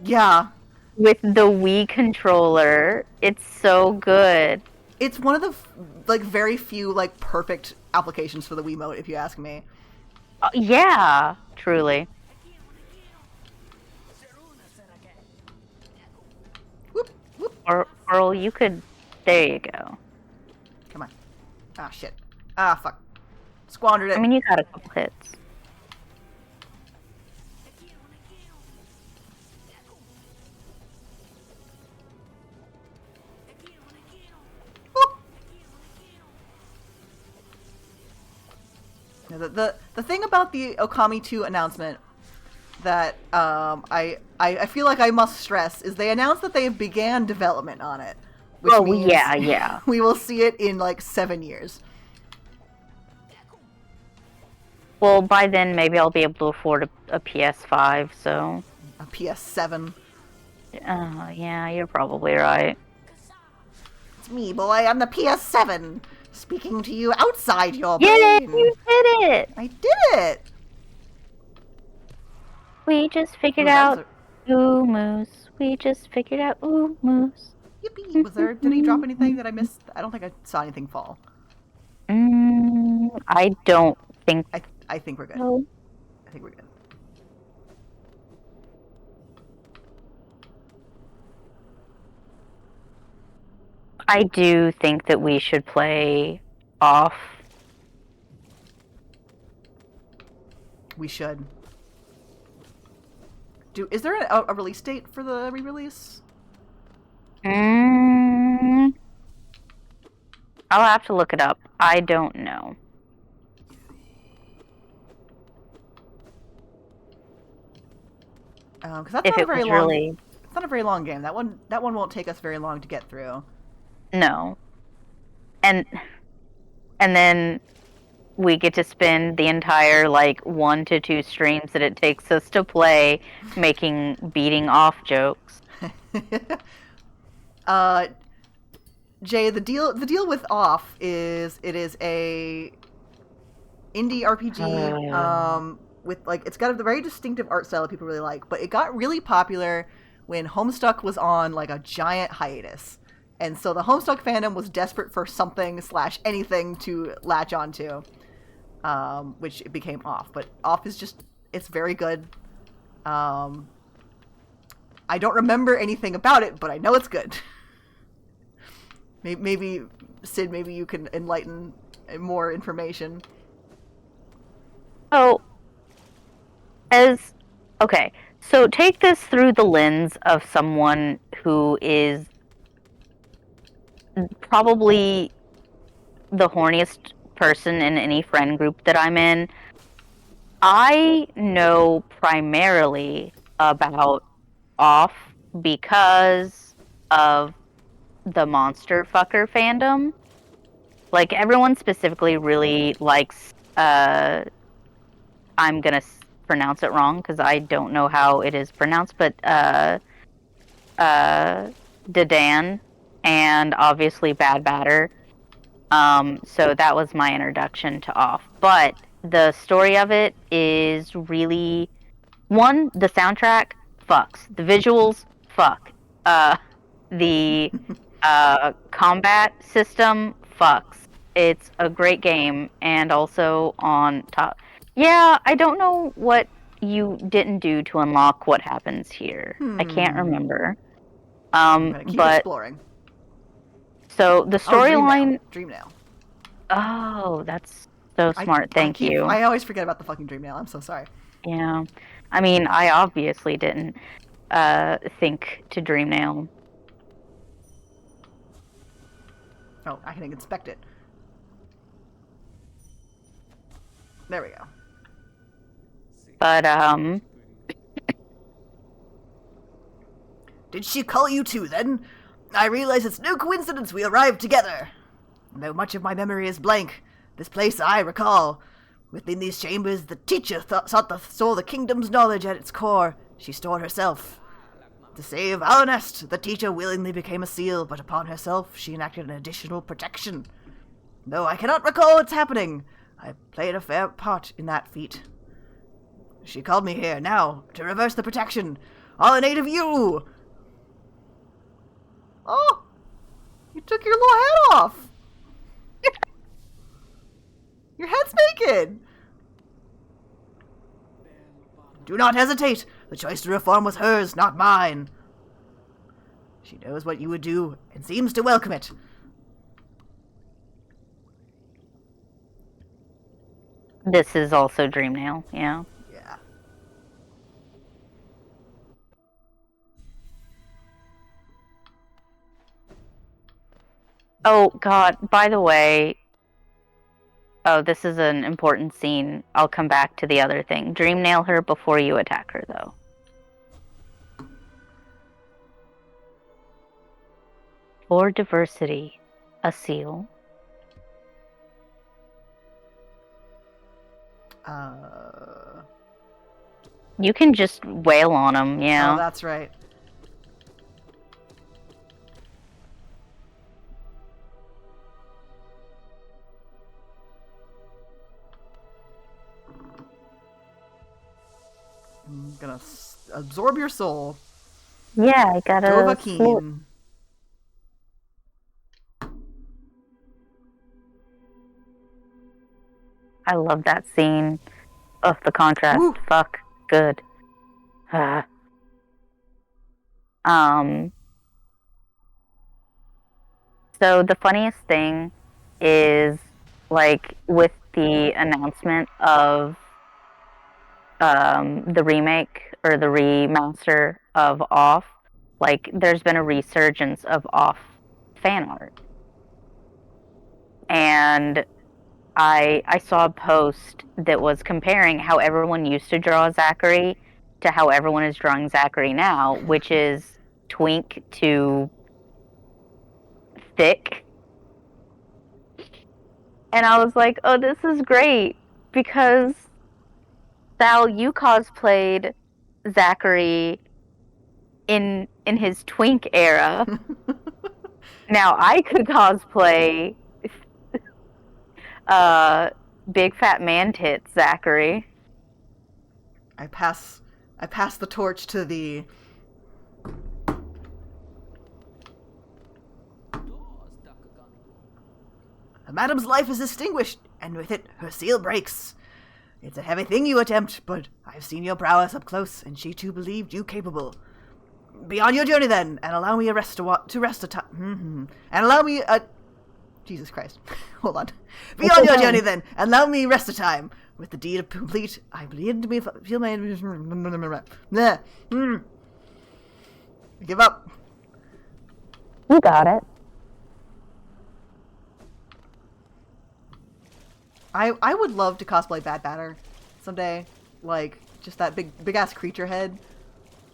Yeah. With the Wii controller. It's so good. It's one of the like very few like perfect applications for the Wiimote, if you ask me. Yeah, truly. Or Earl, you could. There you go. Come on. Ah, shit. Ah, fuck. Squandered I it. mean, you got a couple hits. The thing about the Okami 2 announcement that I feel like I must stress is they announced that they began development on it, which means Yeah. we will see it in like 7 years. Well, by then maybe I'll be able to afford a PS5. So. A PS7. Yeah, you're probably right. It's me, boy. I'm the PS7, speaking to you outside your Yeah, brain. you did it. I did it. We just figured out. Ooh, moose. We just figured out. Ooh, moose. Yippee! Did he drop anything that I missed? I don't think I saw anything fall. I don't think I think we're good. so. I think we're good. I do think that we should play off. We should. Is there a release date for the re-release? I'll have to look it up. I don't know. Because that's not a very long. Really... It's not a very long game. That one won't take us very long to get through. No. And then we get to spend the entire 1 to 2 streams that it takes us to play making beating off jokes. Jay, the deal with Off is it is a indie RPG with it's got a very distinctive art style that people really like, but it got really popular when Homestuck was on a giant hiatus. And so the Homestuck fandom was desperate for something / anything to latch onto, which it became Off. But Off is it's very good. I don't remember anything about it, but I know it's good. Maybe, Sid, maybe you can enlighten more information. Oh, okay, so take this through the lens of someone who is probably the horniest person in any friend group that I'm in. I know primarily about Off because of the monster fucker fandom. Everyone specifically really likes, I'm gonna pronounce it wrong because I don't know how it is pronounced, but Dedan and obviously Bad Batter. So that was my introduction to Off. But the story of it is really, one, the soundtrack fucks. The visuals fuck. The combat system fucks. It's a great game, and also on top. Yeah, I don't know what you didn't do to unlock what happens here. I can't remember. I'm gonna keep exploring. So the storyline. Dream Nail. Oh, that's so smart. Thank you. I always forget about the fucking Dream Nail. I'm so sorry. Yeah, I mean, I obviously didn't think to Dream Nail. Oh, I can inspect it. There we go. But Did she call you too, then? I realize it's no coincidence we arrived together. Though much of my memory is blank, this place I recall. Within these chambers, the teacher saw the kingdom's knowledge at its core. She stored herself. To save our nest, the teacher willingly became a seal, but upon herself she enacted an additional protection. Though I cannot recall what's happening, I played a fair part in that feat. She called me here, now, to reverse the protection, all in aid of you! Oh! You took your little head off! Your head's naked! Do not hesitate! The choice to reform was hers, not mine. She knows what you would do and seems to welcome it. This is also Dreamnail, yeah. Yeah. Oh, God, by the way, oh, this is an important scene. I'll come back to the other thing. Dreamnail her before you attack her, though. For diversity, a seal. You can just wail on him, yeah. Oh, that's right. I'm gonna absorb your soul. Yeah, I gotta... Dovahkiin. I love that scene. Ugh, the contrast. Woo. Fuck. Good. So the funniest thing is, like, with the announcement of the remake or the remaster of Off, like, there's been a resurgence of Off fan art. And I saw a post that was comparing how everyone used to draw Zachary to how everyone is drawing Zachary now, which is twink to thick. And I was like, oh, this is great, because Sal, you cosplayed Zachary in his twink era. Now I could cosplay big fat man tits Zachary. I pass the torch to the... Madam's life is extinguished, and with it, her seal breaks. It's a heavy thing you attempt, but I've seen your prowess up close, and she too believed you capable. Be on your journey then, and allow me a rest a time. And allow me a... Jesus Christ. Hold on. Be on your journey then, and allow me rest a time. With the deed complete, I begin to feel my... Give up. You got it. I would love to cosplay Bad Batter someday. Like, just that big ass creature head.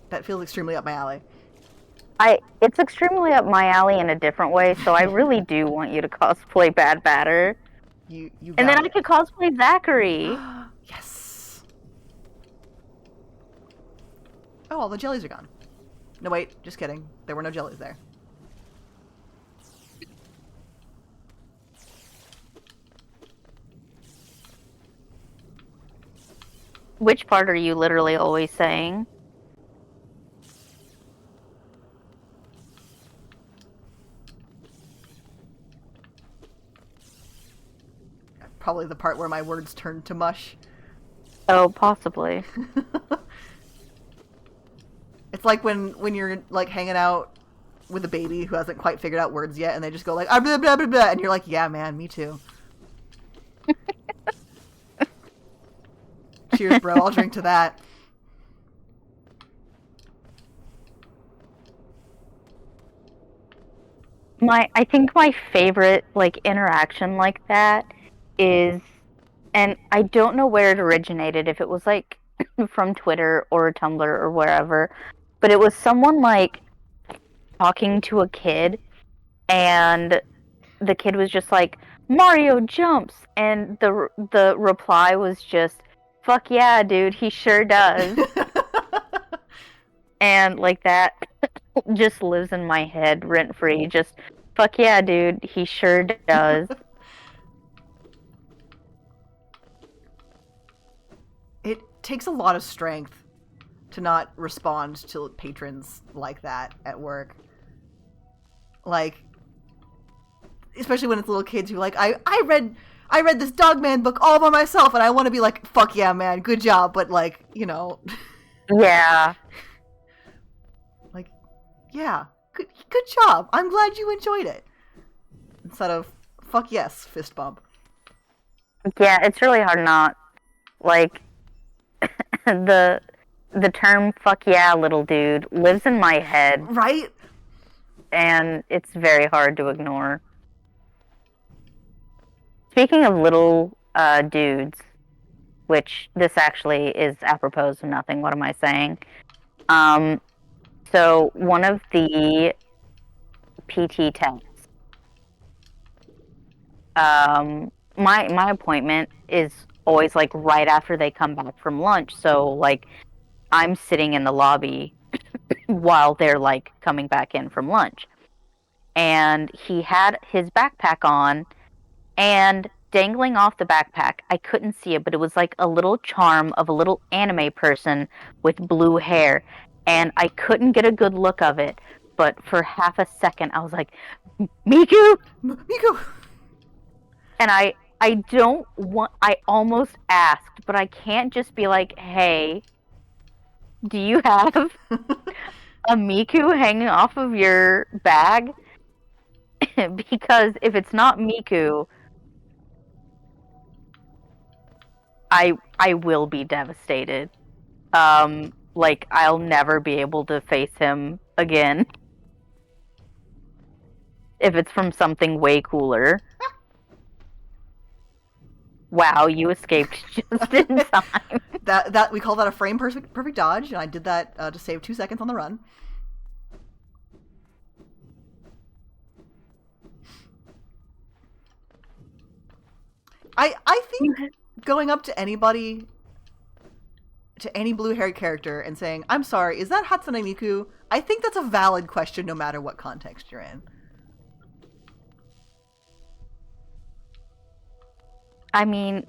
That feels extremely up my alley. It's extremely up my alley in a different way, so I really do want you to cosplay Bad Batter. You and then it. I could cosplay Zachary. Yes. Oh, all the jellies are gone. No, wait, just kidding. There were no jellies there. Which part are you literally always saying? Probably the part where my words turn to mush. Oh, possibly. It's like when you're like hanging out with a baby who hasn't quite figured out words yet, and they just go like ah, blah, blah, blah, blah, and you're like, yeah, man, me too. Cheers, bro. I'll drink to that. I think my favorite, like, interaction like that is, and I don't know where it originated, if it was, like, from Twitter or Tumblr or wherever, but it was someone, like, talking to a kid, and the kid was just like, Mario jumps, and the reply was just, fuck yeah, dude, he sure does. And, like, that just lives in my head rent-free. Just, fuck yeah, dude, he sure does. It takes a lot of strength to not respond to patrons like that at work. Like, especially when it's little kids who like, I read this Dogman book all by myself, and I want to be like, fuck yeah, man, good job, but like, you know. Yeah. Like, yeah, good job. I'm glad you enjoyed it. Instead of, fuck yes, fist bump. Yeah, it's really hard not. Like, the term "fuck yeah, little dude" lives in my head, Right? and it's very hard to ignore. Speaking of little dudes, which this actually is apropos of nothing. What am I saying? Um, so one of the PT techs, my appointment is always like right after they come back from lunch. So like I'm sitting in the lobby while they're like coming back in from lunch. And he had his backpack on, and dangling off the backpack, I couldn't see it, but it was like a little charm of a little anime person with blue hair. And I couldn't get a good look of it, but for half a second, I was like, Miku! Miku! And I don't want, I almost asked, but I can't just be like, hey, do you have a Miku hanging off of your bag? Because if it's not Miku, I will be devastated. Like I'll never be able to face him again if it's from something way cooler. Wow, you escaped just in time. That we call that a frame perfect dodge, and I did that to save 2 seconds on the run. I think going up to anybody, to any blue-haired character, and saying, "I'm sorry, is that Hatsune Miku?" I think that's a valid question, no matter what context you're in. I mean,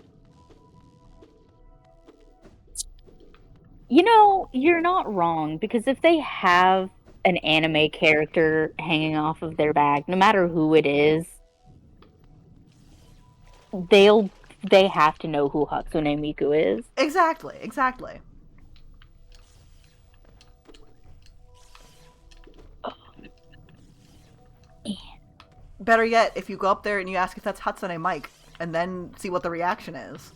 you know, you're not wrong, because if they have an anime character hanging off of their bag, no matter who it is, they have to know who Hatsune Miku is. Exactly, exactly. Better yet, if you go up there and you ask if that's Hatsune Mike, and then see what the reaction is.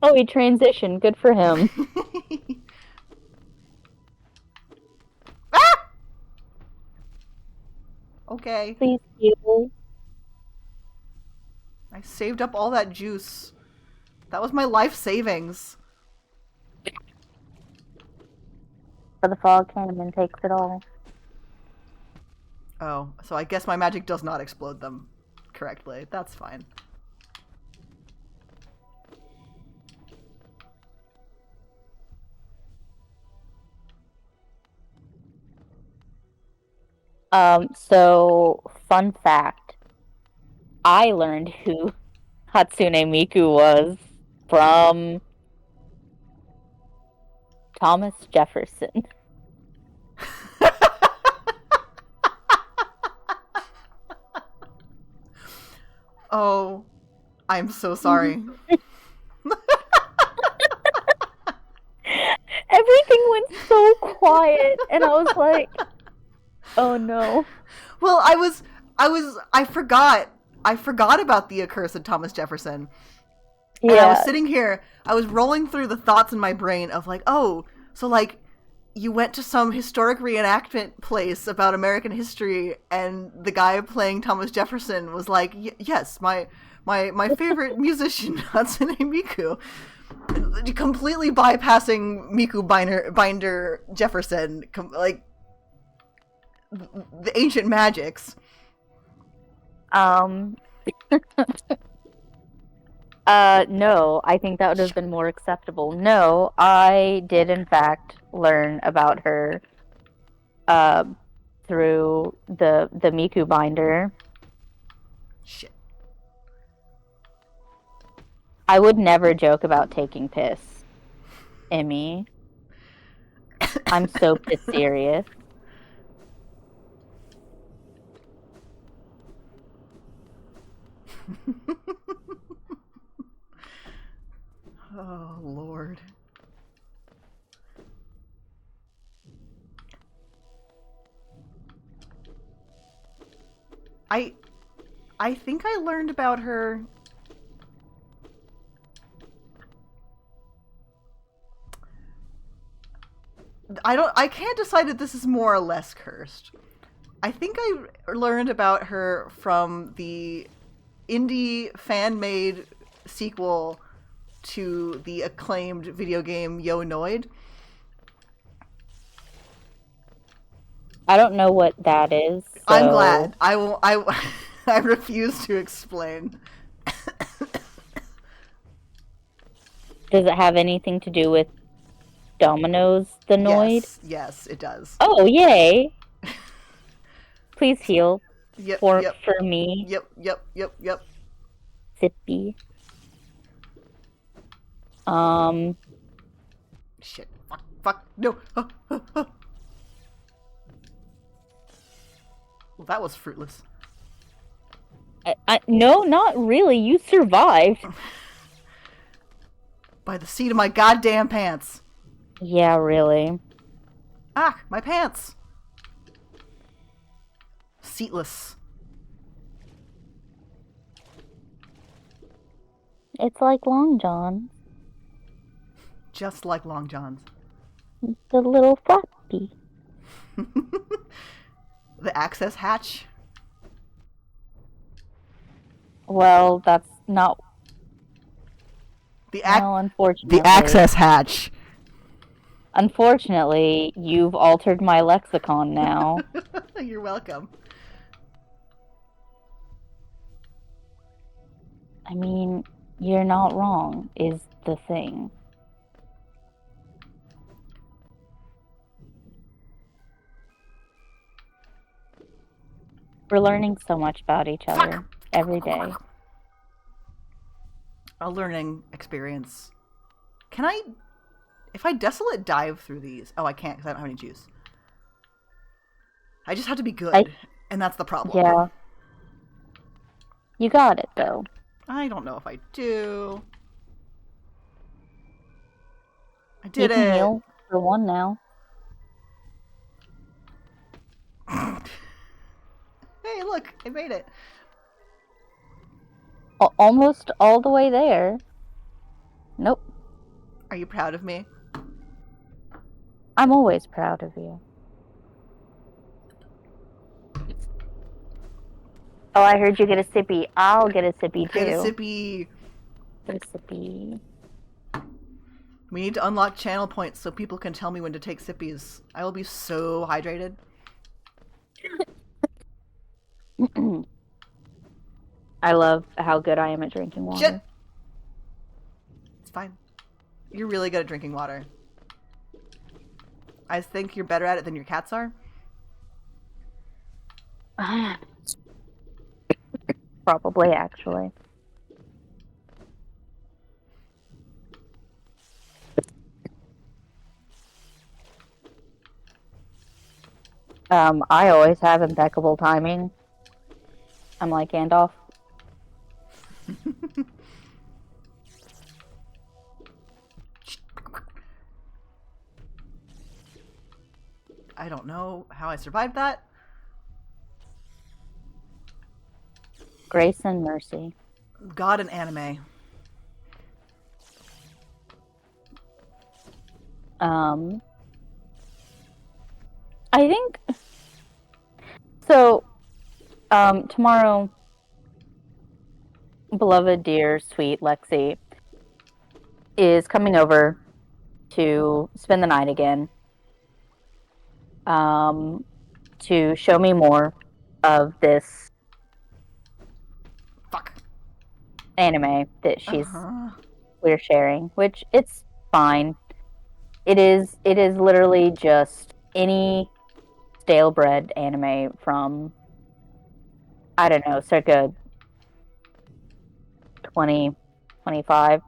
Oh, he transitioned. Good for him. Ah! Okay. Please heal. I saved up all that juice. That was my life savings. So the fog came and takes it all. Oh, so I guess my magic does not explode them correctly. That's fine. So fun fact. I learned who Hatsune Miku was from Thomas Jefferson. Oh, I'm so sorry. Everything went so quiet, and I was like, oh no. Well, I forgot about the accursed Thomas Jefferson. And I was sitting here, I was rolling through the thoughts in my brain of like, oh, so like, you went to some historic reenactment place about American history, and the guy playing Thomas Jefferson was like, yes, my favorite musician, Hatsune Miku. Completely bypassing Miku Binder Jefferson, like, the ancient magics. No, I think that would have been more acceptable. No, I did in fact learn about her through the Miku binder. Shit. I would never joke about taking piss, Emmy. I'm so piss serious. Oh, Lord. I I think I learned about her. I can't decide if this is more or less cursed. I think I learned about her from the indie fan-made sequel to the acclaimed video game Yo Noid. I don't know what that is, I'm so glad. I will. I I refuse to explain. does it have anything to do with Domino's the Noid? Yes, yes, it does. Oh, yay! Please heal Yep, for yep, for me, yep, yep, yep, yep. Sippy. Um, Shit. Fuck. Fuck. No. Well, that was fruitless. no, not really. You survived. By the seat of my goddamn pants. Yeah, really. Ah, my pants. Seatless. It's like Long John, Just like Long John's. the little floppy. The access hatch. Well, that's not. The Well, the access hatch. unfortunately, you've altered my lexicon now. You're welcome. I mean, you're not wrong, is the thing. We're learning so much about each other Fuck. every day. A learning experience. Can I... If I desolate dive through these... Oh, I can't because I don't have any juice. I just have to be good. And that's the problem. Yeah. You got it, though. I don't know if I do. I You did can it. heal for one now. Hey, look. I made it. Almost all the way there. Nope. Are you proud of me? I'm always proud of you. Oh, I heard you get a sippy. I'll get a sippy too. Get a sippy. Get a sippy. We need to unlock channel points so people can tell me when to take sippies. I will be so hydrated. I love how good I am at drinking water. Shit. It's fine. You're really good at drinking water. I think you're better at it than your cats are. Probably, actually. I always have impeccable timing. I'm like Gandalf. I don't know how I survived that. Grace and mercy. God and anime. I think so. Tomorrow, beloved, dear, sweet Lexi is coming over to spend the night again. To show me more of this anime that we're sharing, which it's fine. It is literally just any stale bread anime from, I don't know, circa 2025.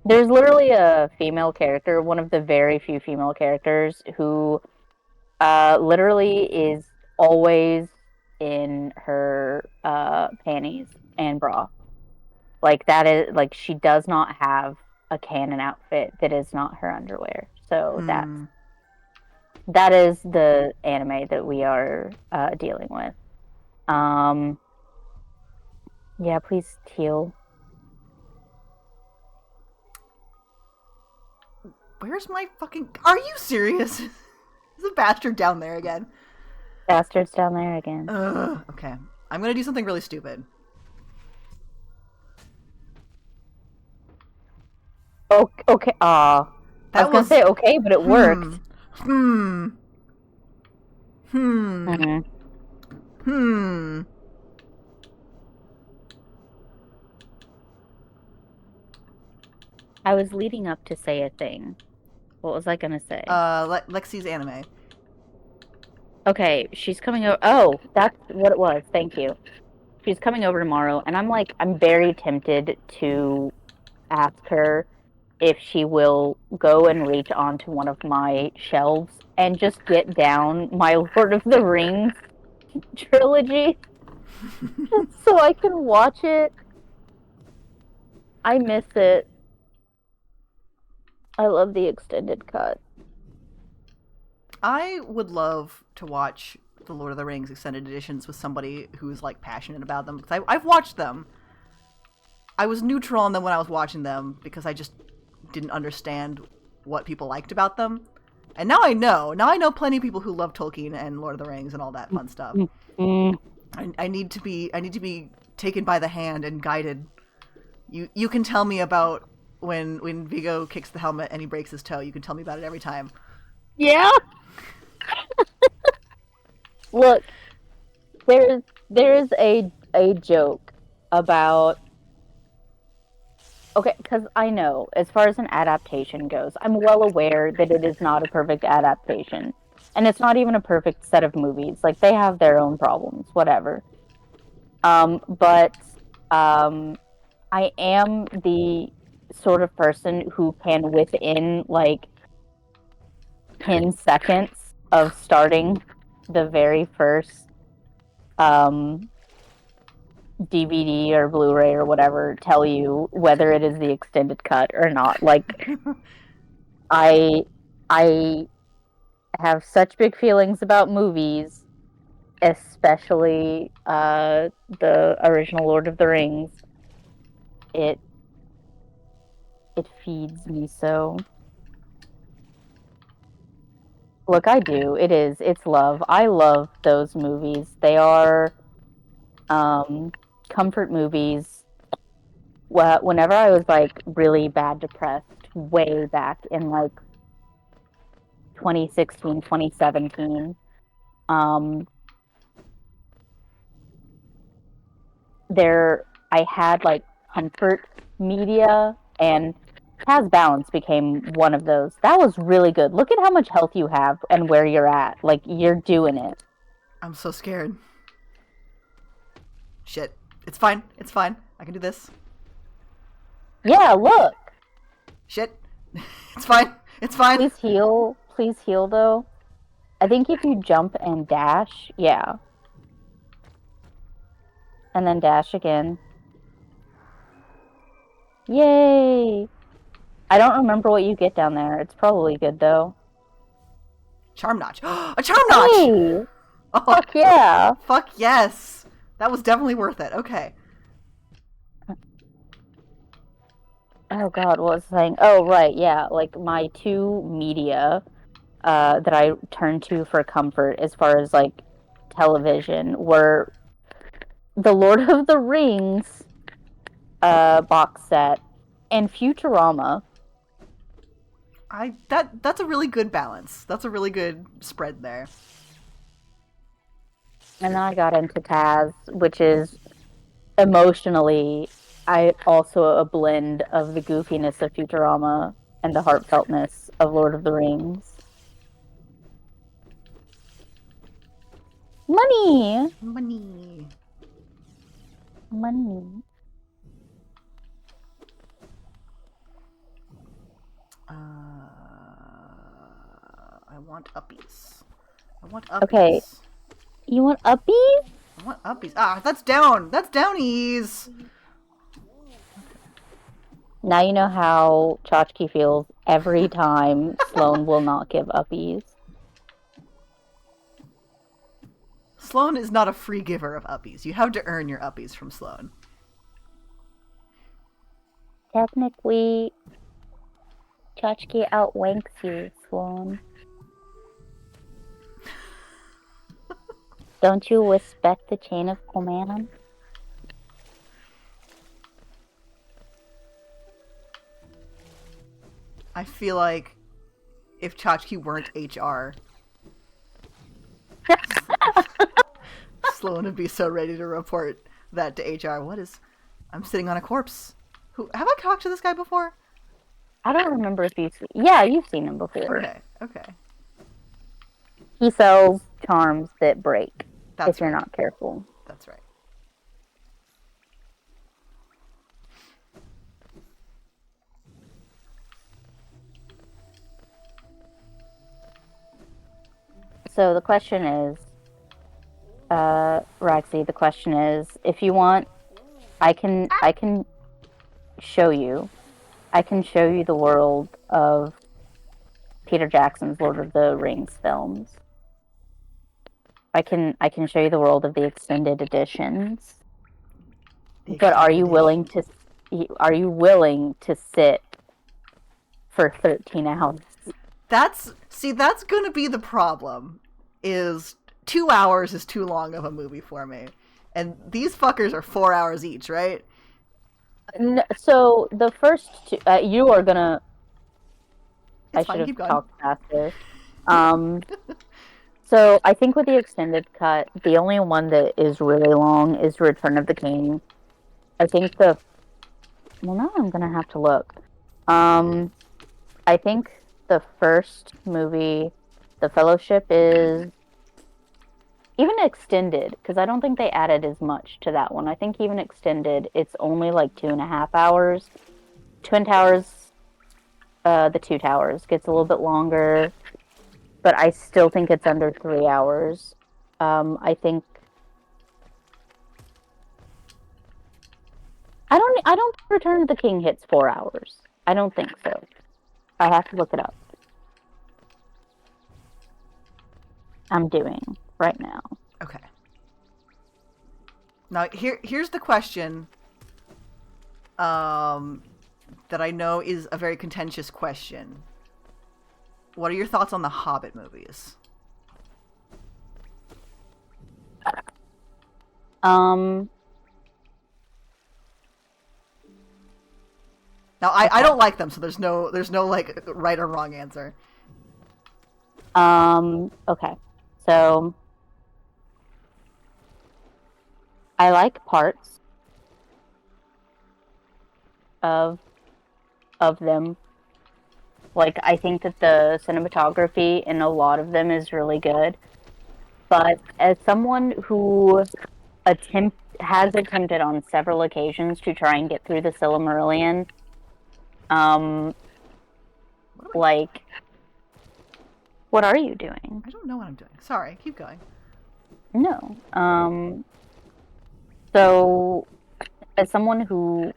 There's literally a female character, one of the very few female characters who literally is always in her panties and bra. Like, that is, like, she does not have a canon outfit that is not her underwear. So that is the anime that we are dealing with. Yeah, please heal. Where's my fucking... Are you serious? There's a bastard down there again. Bastards down there again. Ugh. Okay. I'm gonna do something really stupid. Oh, okay. I was That gonna was... say okay, but it Hmm. worked. Hmm. Hmm. Mhm. Hmm. I was leading up to say a thing. What was I gonna say? Lexi's anime. Okay, she's coming over. Oh, that's what it was. Thank you. She's coming over tomorrow, and I'm very tempted to ask her if she will go and reach onto one of my shelves and just get down my Lord of the Rings trilogy so I can watch it. I miss it. I love the extended cut. I would love to watch the Lord of the Rings extended editions with somebody who's like passionate about them, because I've watched them. I was neutral on them when I was watching them because I just didn't understand what people liked about them. And now I know. Now I know plenty of people who love Tolkien and Lord of the Rings and all that fun stuff. Mm-hmm. I need to be taken by the hand and guided. You can tell me about when Vigo kicks the helmet and he breaks his toe. You can tell me about it every time. Yeah. Look, there's a joke about okay, because I know as far as an adaptation goes, I'm well aware that it is not a perfect adaptation, and it's not even a perfect set of movies. Like they have their own problems, whatever. But I am the sort of person who can, within like 10 seconds of starting the very first um, DVD or Blu-ray or whatever, tell you whether it is the extended cut or not. Like I I have such big feelings about movies, especially the original Lord of the Rings. It it feeds me so. Look, I do. It is. It's love. I love those movies. They are um comfort movies. Whenever I was like really bad depressed way back in like 2016, 2017, um there I had like comfort media, and Has Balance became one of those. That was really good. Look at how much health you have and where you're at. Like you're doing it. I'm so scared. Shit. It's fine. It's fine. I can do this. Yeah, look. Shit. It's fine. It's fine. Please heal. Please heal though. I think if you jump and dash, yeah. And then dash again. Yay! I don't remember what you get down there. It's probably good though. Charm notch. A charm notch! Hey! Oh, Fuck yeah! fuck yes. That was definitely worth it. Okay. Oh god, what was I saying? Oh right, yeah. Like my two media that I turned to for comfort as far as like television were the Lord of the Rings box set and Futurama. That's a really good balance. That's a really good spread there. And then I got into Taz, which is emotionally I also a blend of the goofiness of Futurama and the heartfeltness of Lord of the Rings. Money! Money. Money. I want uppies. I want uppies. Okay, you want uppies? I want uppies. Ah, that's down. That's downies. Now you know how Tchotchke feels every time Sloane will not give uppies. Sloan is not a free giver of uppies. You have to earn your uppies from Sloan. technically, Tchotchke outwanks you, Sloan. Don't you respect the chain of command? I feel like if Tchotchke weren't HR, Sloan would be so ready to report that to HR. What is... I'm sitting on a corpse. Who... Have I talked to this guy before? I don't remember if you've... Yeah, you've seen him before. Okay. He sells charms that break That's if you're right. not careful. That's right. So the question is, Ragsy, the question is, if you want, I can show you. I can show you the world of Peter Jackson's Lord of the Rings films. I can show you the world of the extended editions. But are you willing to sit for 13 hours? That's gonna be the problem. Is 2 hours is too long of a movie for me, and these fuckers are 4 hours each, right? So the first two, you are gonna. It's I fine, should keep have going. talked faster. So I think with the extended cut, the only one that is really long is Return of the King. I think well, now I'm gonna have to look. I think the first movie, The Fellowship, is even extended, because I don't think they added as much to that one. I think even extended, it's only like 2.5 hours. Twin Towers, the Two Towers gets a little bit longer, but I still think it's under 3 hours. I think I don't think Return of the King hits 4 hours. I don't think so. I have to look it up. I'm doing right now. Okay. Now here's the question. That I know is a very contentious question. What are your thoughts on the Hobbit movies? Now I don't like them, so there's no like right or wrong answer. Okay. So I like parts of them. Like, I think that the cinematography in a lot of them is really good. But as someone who has attempted on several occasions to try and get through the Silmarillion, like, what are you doing? I don't know what I'm doing. Sorry, keep going. No. So, as someone who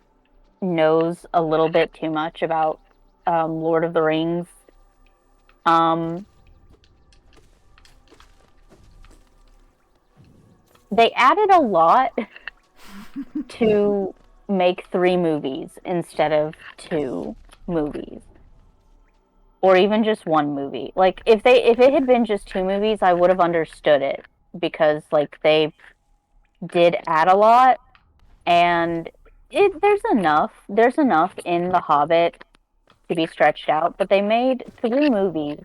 knows a little bit too much about Lord of the Rings, they added a lot to make 3 movies instead of 2 movies. Or even just 1 movie. Like, if it had been just 2 movies, I would have understood it. Because, like, they did add a lot. And there's enough. There's enough in The Hobbit to be stretched out. But they made 3 movies.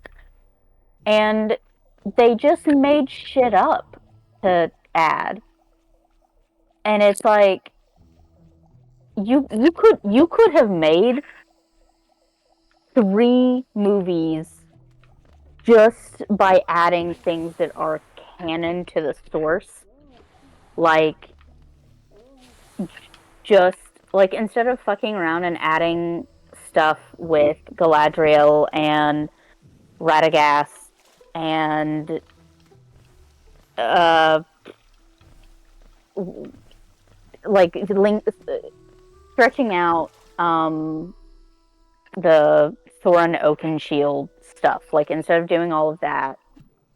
And they just made shit up to add. And it's like, you could have made 3 movies just by adding things that are canon to the source. Like, just, like, instead of fucking around and adding stuff with Galadriel and Radagast and like stretching out the Thorin Oakenshield stuff. Like, instead of doing all of that,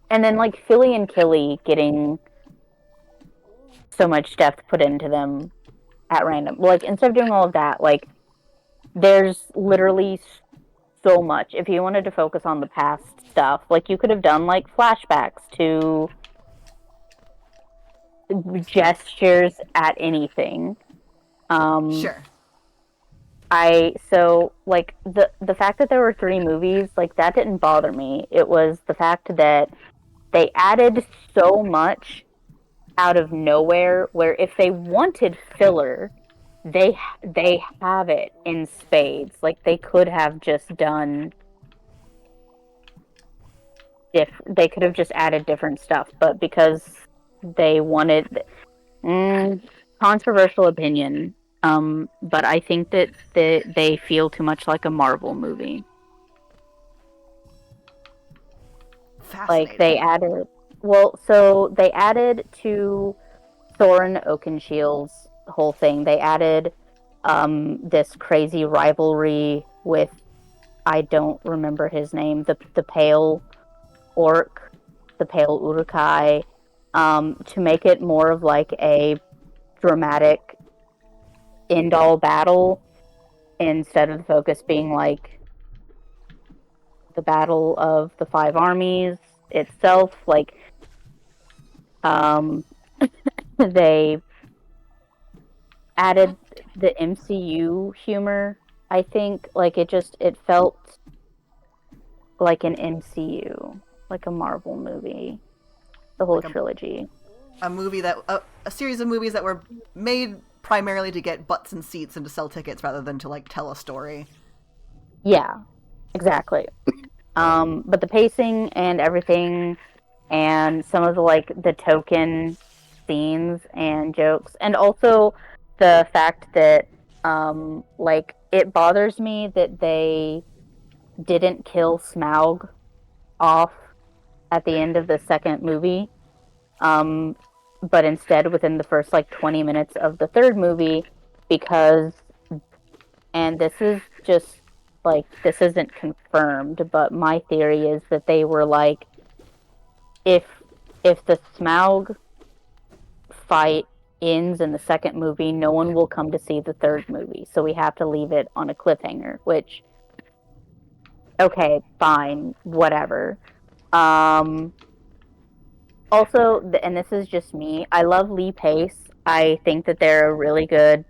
and then like Philly and Killy getting so much depth put into them at random. Like, instead of doing all of that, like, there's literally so much. If you wanted to focus on the past stuff, like you could have done like flashbacks to gestures at anything. Um, Sure. so like the fact that there were three movies, like that didn't bother me. It was the fact that they added so much out of nowhere where if they wanted filler, they have it in spades. Like they could have just done they could have just added different stuff, but because they wanted mm, controversial opinion, but I think that they feel too much like a Marvel movie. Like they Fascinating. added, well, so they added to Thorin Oakenshield's whole thing. They added this crazy rivalry with I don't remember his name, the pale orc, the pale Urukai, to make it more of like a dramatic end all battle instead of the focus being like the battle of the five armies itself. Like um, they added the MCU humor. I think like it felt like an MCU, like a Marvel movie, the whole Like trilogy. a movie that a series of movies that were made primarily to get butts and seats and to sell tickets rather than to like tell a story. Yeah, exactly. But the pacing and everything, and some of the like the token scenes and jokes, and also the fact that like it bothers me that they didn't kill Smaug off at the end of the second movie. Um, but instead within the first like 20 minutes of the third movie, because and this is just like this isn't confirmed, but my theory is that they were like if the Smaug fight ends in the second movie, no one will come to see the third movie. So we have to leave it on a cliffhanger, which okay, fine, whatever. Um Also, and this is just me, I love Lee Pace. I think that they're a really good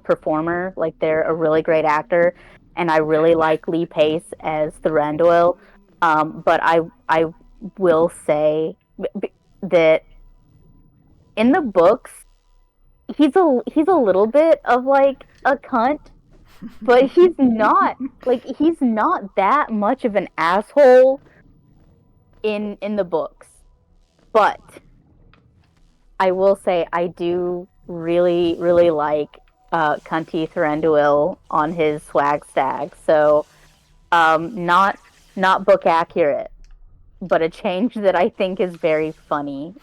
performer. Like they're a really great actor, and I really like Lee Pace as Thranduil. But I will say that in the books, he's a little bit of like a cunt, but he's not that much of an asshole in the books. But I will say I do really, really like Cunty Thranduil on his swag stag. So not book accurate, but a change that I think is very funny.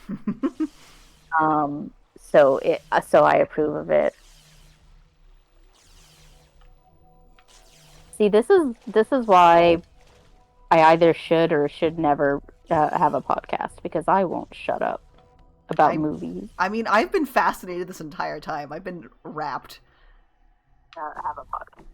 So I approve of it. See, this is why I either should or should never have a podcast because I won't shut up about I movies. I mean, I've been fascinated this entire time. I've been rapt. Have a podcast.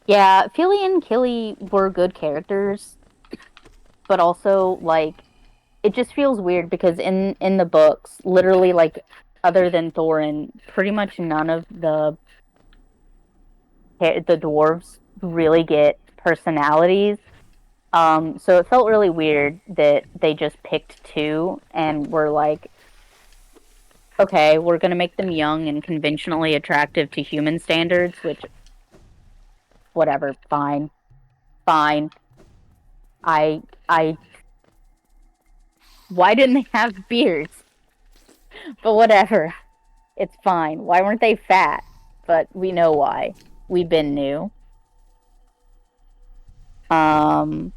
Yeah, Philly and Killy were good characters, but also like it just feels weird because in the books, literally like other than Thorin, pretty much none of the dwarves really get personalities. So it felt really weird that they just picked two and were like, okay, we're gonna make them young and conventionally attractive to human standards, which whatever, fine, fine. I why didn't they have beards? But whatever. It's fine. Why weren't they fat? But we know why. We been new. Um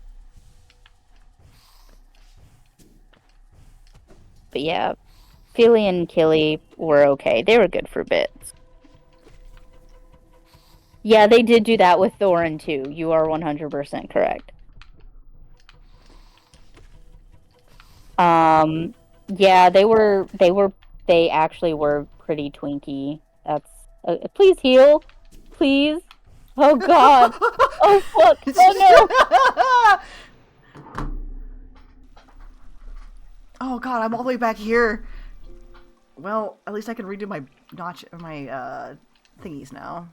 but yeah, Philly and Killy were okay. They were good for bits. Yeah, they did do that with Thorin too. You are 100% correct. Um, yeah, they actually were pretty twinky. That's please heal, please. Oh God. Oh fuck. Oh no. Oh god, I'm all the way back here. Well, at least I can redo my thingies now.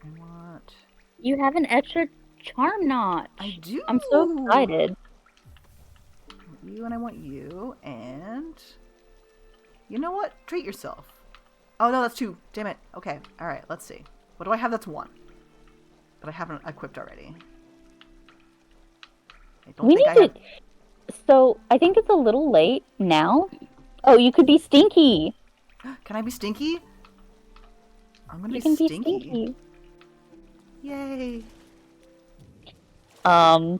I want. You have an extra charm I notch. do. I'm so excited. I want you and I want you and. You know what? Treat yourself. Oh no, that's two. Damn it. Okay. All right. Let's see. What do I have? That's one. That I haven't equipped already. I don't We think need I have. to. So I think it's a little late now. Oh, you could be stinky. Can I be stinky? I'm gonna You be can be stinky. stinky. Yay. Um.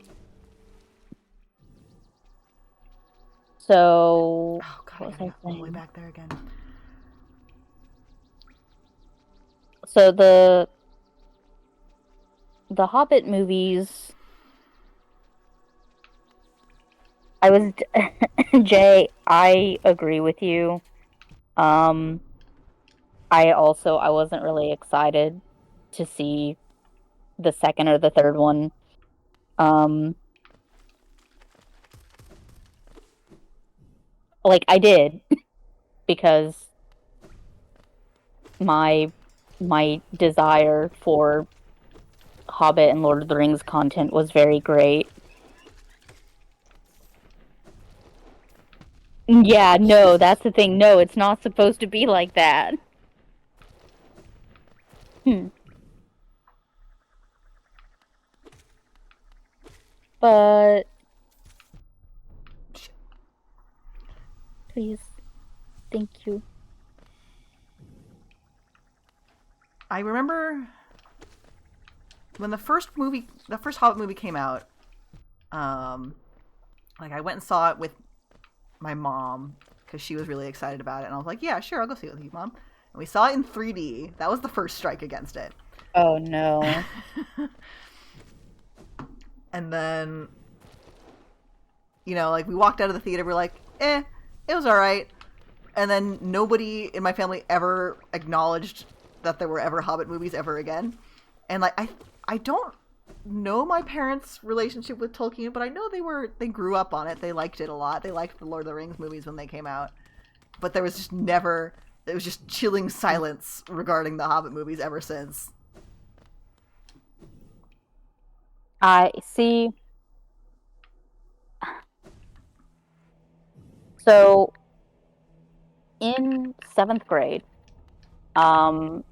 So Oh god, I what was gotta I go all the way saying? back there again. So the Hobbit movies. I was Jay. I agree with you. Um. I wasn't really excited to see the second or the third one. Um. Like I did because my my desire for Hobbit and Lord of the Rings content was very great. Yeah, no, that's the thing. No, it's not supposed to be like that. Hmm. But please, thank you. I remember when the first Hobbit movie came out. Um, like I went and saw it with my mom because she was really excited about it, and I was like, "Yeah, sure, I'll go see it with you, mom." And we saw it in 3D. That was the first strike against it. Oh no. And then, like we walked out of the theater, we're like, it was all right. And then nobody in my family ever acknowledged that there were ever Hobbit movies ever again. And like I don't know my parents' relationship with Tolkien, but I know they grew up on it. They liked it a lot. They liked the Lord of the Rings movies when they came out. But there was just never it was just chilling silence regarding the Hobbit movies ever since. I see. So in seventh grade, um,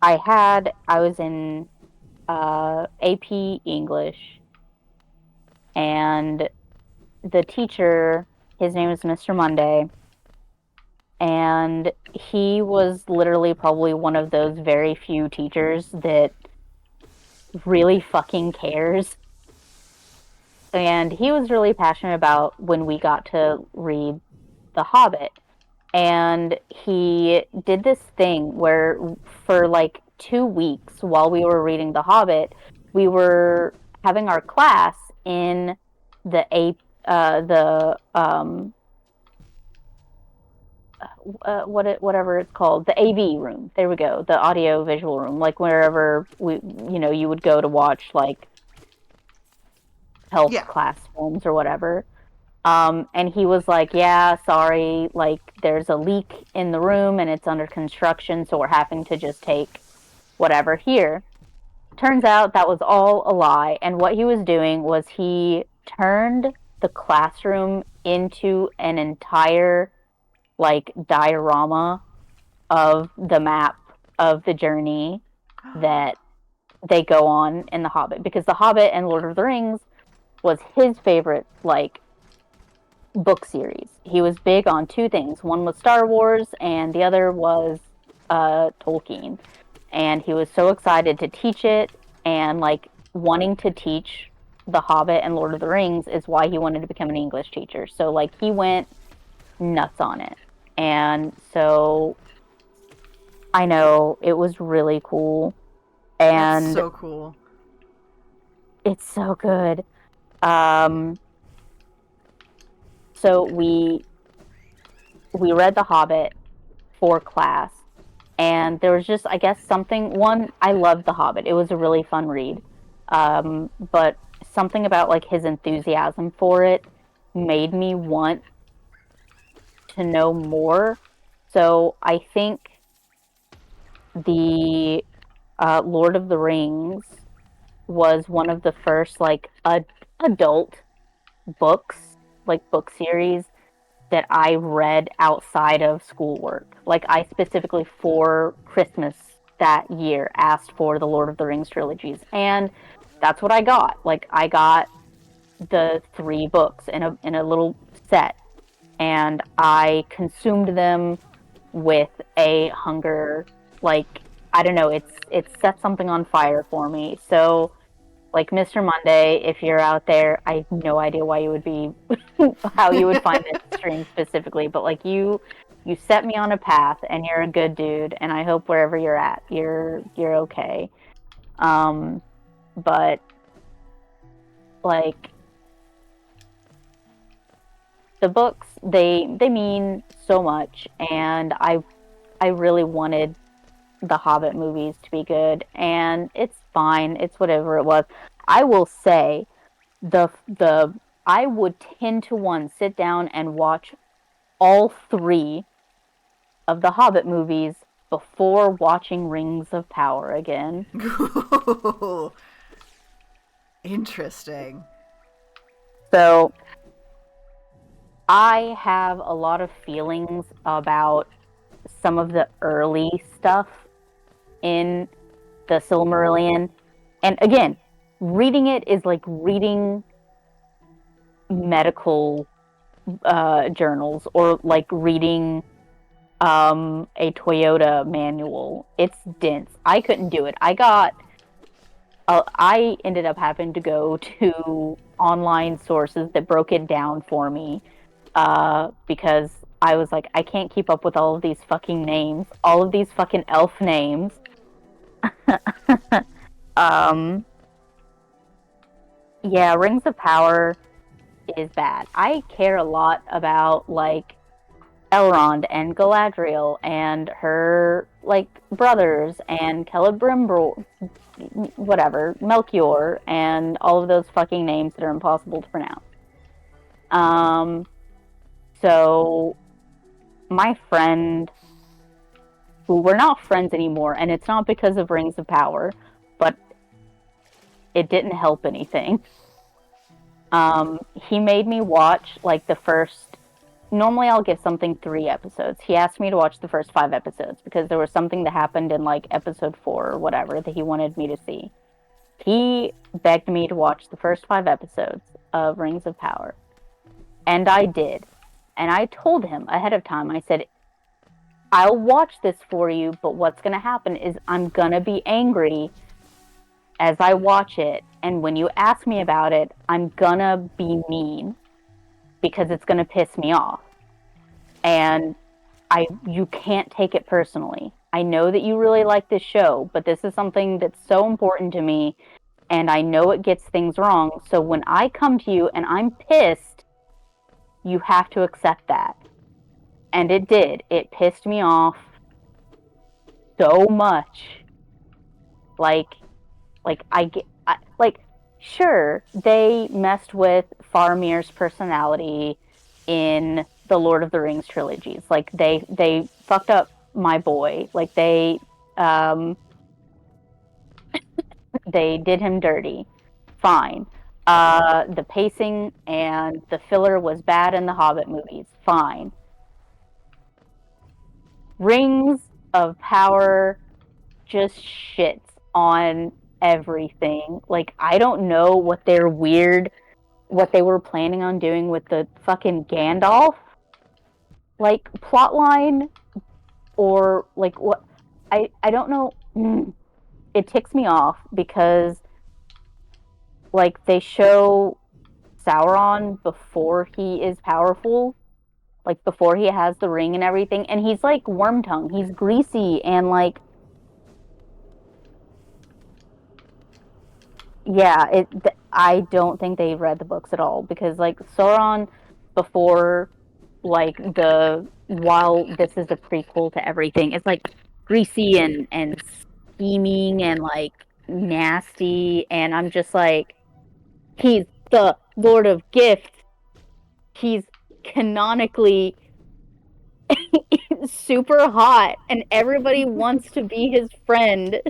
I was in AP English, and the teacher, his name is Mr. Monday, and he was literally probably one of those very few teachers that really fucking cares. And he was really passionate about when we got to read The Hobbit. And he did this thing where for like 2 weeks while we were reading The Hobbit, we were having our class in the a the whatever it's called, the AV room. There we go, the audio visual room, like wherever you would go to watch like health Yeah. class films or whatever. And he was like, yeah, sorry, like there's a leak in the room and it's under construction, so we're having to just take whatever here. Turns out that was all a lie. And what he was doing was he turned the classroom into an entire like diorama of the map of the journey that they go on in The Hobbit, because The Hobbit and Lord of the Rings was his favorite like book series. He was big on two things. One was Star Wars and the other was Tolkien. And he was so excited to teach it, and like wanting to teach The Hobbit and Lord of the Rings is why he wanted to become an English teacher. So like he went nuts on it. And so I know it was really cool, That's and so cool. it's so good. Um So we read The Hobbit for class, and there was just, I guess, something. One, I loved The Hobbit. It was a really fun read, but something about like his enthusiasm for it made me want to know more. So I think the Lord of the Rings was one of the first like adult books, like book series that I read outside of schoolwork. Like I specifically for Christmas that year asked for the Lord of the Rings trilogies, and that's what I got. Like I got the three books in a little set, and I consumed them with a hunger. Like I don't know, it's set something on fire for me. So like Mr. Monday, if you're out there, I have no idea why you would be how you would find this stream specifically, but like you set me on a path and you're a good dude, and I hope wherever you're at, you're okay. Um but like the books, they mean so much, and I really wanted the Hobbit movies to be good, and it's fine. It's whatever it was. I will say the I would 10 to 1 sit down and watch all three of the Hobbit movies before watching Rings of Power again. Interesting. So I have a lot of feelings about some of the early stuff in the Silmarillion. And again, reading it is like reading medical journals or like reading a Toyota manual. It's dense. I couldn't do it. I ended up having to go to online sources that broke it down for me because I was like, I can't keep up with all of these fucking names, all of these fucking elf names. um, yeah, Rings of Power is bad. I care a lot about like Elrond and Galadriel and her like brothers and Celebrimbor, whatever, Melchior, and all of those fucking names that are impossible to pronounce. Um, so my friend, who we're not friends anymore, and it's not because of Rings of Power, but it didn't help anything. He made me watch like the first. Normally, I'll give something 3 episodes. He asked me to watch the first 5 episodes because there was something that happened in like episode 4 or whatever that he wanted me to see. He begged me to watch the first 5 episodes of Rings of Power, and I did. And I told him ahead of time, I said, I'll watch this for you, but what's going to happen is I'm going to be angry as I watch it. And when you ask me about it, I'm going to be mean because it's going to piss me off. And you can't take it personally. I know that you really like this show, but this is something that's so important to me, and I know it gets things wrong. So when I come to you and I'm pissed, you have to accept that. And it did. It pissed me off so much. Like, like, sure, they messed with Faramir's personality in the Lord of the Rings trilogies. Like, they fucked up my boy. Like, they did him dirty. Fine. The pacing and the filler was bad in the Hobbit movies. Fine. Rings of Power just shits on everything. Like, I don't know what they were planning on doing with the fucking Gandalf, like, plotline, or, like, what. I don't know. It ticks me off because, like, they show Sauron before he is powerful, like, before he has the ring and everything, and he's, like, worm tongue. He's greasy and, like, yeah, I don't think they read the books at all because like Sauron before, like, while this is a prequel to everything, it's like greasy and scheming and like nasty, and I'm just like, he's the Lord of Gifts. He's canonically super hot, and everybody wants to be his friend.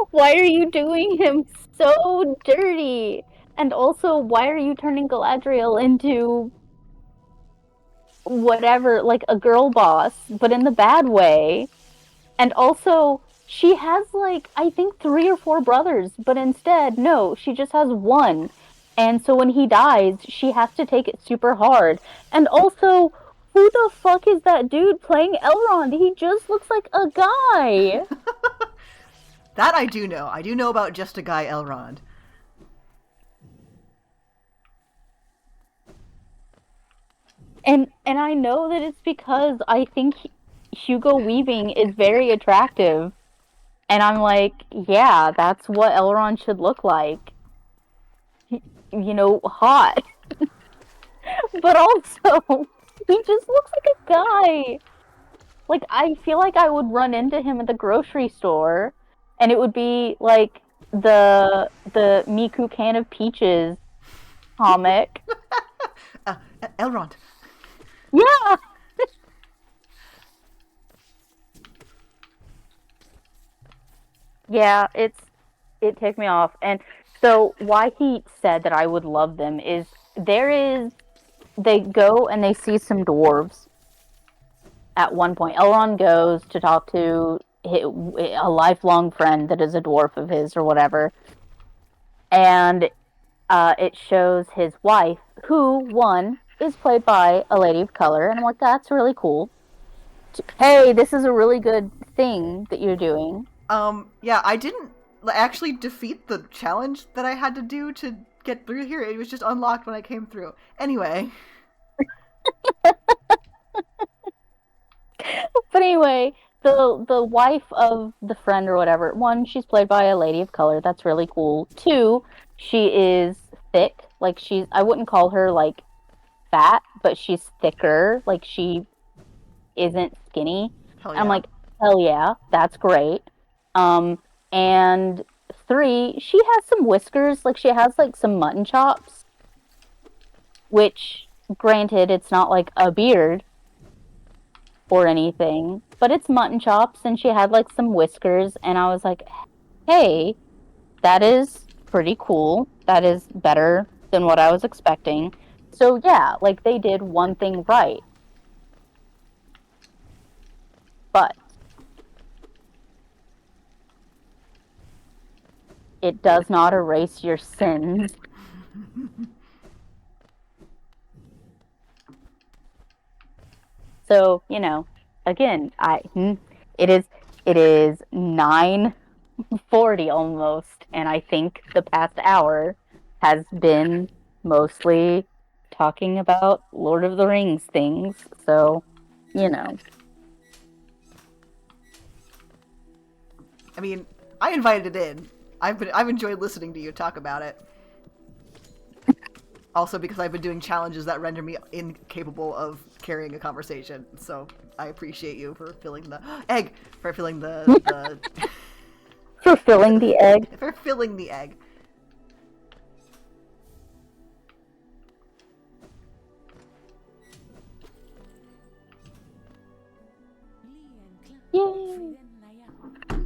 Why are you doing him so dirty? And also, why are you turning Galadriel into whatever, like a girl boss, but in the bad way? And also, she has like, I think 3 or 4 brothers, but instead, no, she just has one. And so when he dies, she has to take it super hard. And also, who the fuck is that dude playing Elrond? He just looks like a guy. That I do know. I do know about Just a Guy Elrond. And I know that it's because I think Hugo Weaving is very attractive. And I'm like, yeah, that's what Elrond should look like. Hot. But also, he just looks like a guy. Like, I feel like I would run into him at the grocery store, and it would be like the Miku Can of Peaches comic. Uh, Elrond. Yeah. Yeah, it ticked me off. And so why he said that I would love them is they go and they see some dwarves at one point. Elrond goes to talk to a lifelong friend that is a dwarf of his or whatever. And it shows his wife, who, one, is played by a lady of color. And I'm like, that's really cool. Hey, this is a really good thing that you're doing. Yeah, I didn't actually defeat the challenge that I had to do to get through here. It was just unlocked when I came through. Anyway. But anyway, the wife of the friend or whatever, one, she's played by a lady of color. That's really cool. Two, she is thick. Like, I wouldn't call her like fat, but she's thicker. Like, she isn't skinny. Hell And I'm yeah. like, hell yeah, that's great. Um, and three, she has some whiskers. Like, she has like some mutton chops, which, granted, it's not like a beard or anything, but it's mutton chops, and she had like some whiskers, and I was like, hey, that is pretty cool. That is better than what I was expecting. So yeah, like, they did one thing right. But it does not erase your sins. So, again, it is 9:40 almost, and I think the past hour has been mostly talking about Lord of the Rings things. So, you know. I mean, I invited it in. I've enjoyed listening to you talk about it. Also because I've been doing challenges that render me incapable of carrying a conversation. So I appreciate you for filling the egg, for filling the For filling the egg. for filling the egg. Yay!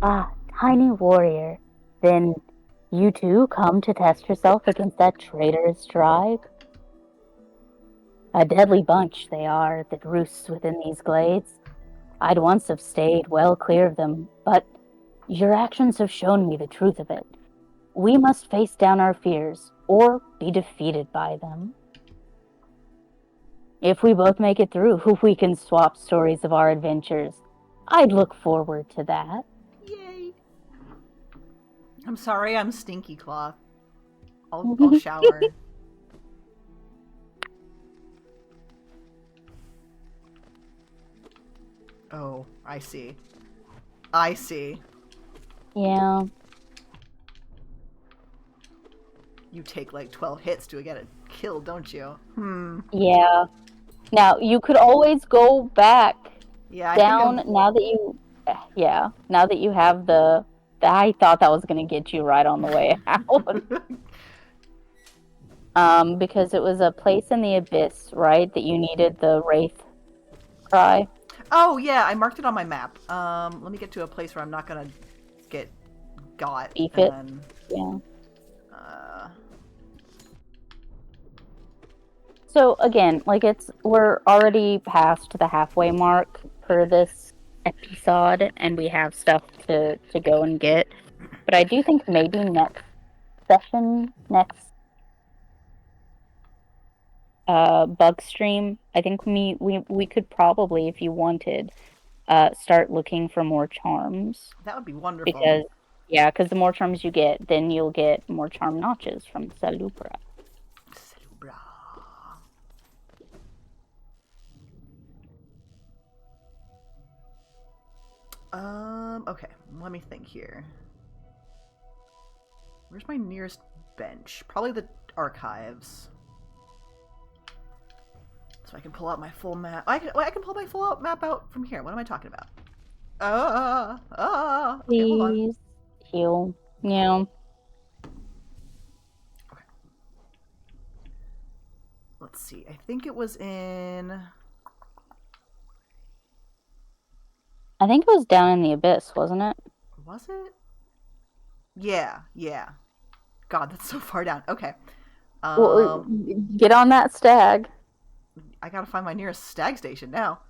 Ah, tiny warrior. Then you too come to test yourself against that traitorous tribe? A deadly bunch they are that roosts within these glades. I'd once have stayed well clear of them, but your actions have shown me the truth of it. We must face down our fears, or be defeated by them. If we both make it through, we can swap stories of our adventures. I'd look forward to that. Yay! I'm sorry, I'm stinky cloth. I'll shower. Oh, I see. I see. Yeah. You take like 12 hits to get a killed, don't you? Hmm. Yeah. Now you could always go back Yeah, I think down I'm. now that you yeah, now that you have the I thought that was gonna get you right on the way out. Because it was a place in the abyss, right? That you needed the Wraith cry. Oh yeah, I marked it on my map. Let me get to a place where I'm not gonna get got, Beef and it. then. Yeah. Uh, So again, like we're already past the halfway mark for this episode and we have stuff to go and get. But I do think maybe next session, next bug stream, I think we could probably, if you wanted, start looking for more charms. that would be wonderful. Because yeah, because the more charms you get, then you'll get more charm notches from Salupra. Celebra. Okay. Let me think here. Where's my nearest bench? Probably the archives. So I can pull out my full map. I can pull my full out map out from here. What am I talking about? Okay, hold on. Please heal. Yeah. Okay. Let's see. I think it was in. I think it was down in the abyss, wasn't it? Was it? Yeah, yeah. God, that's so far down. Okay. Well, Um, get on that stag. I gotta find my nearest stag station now.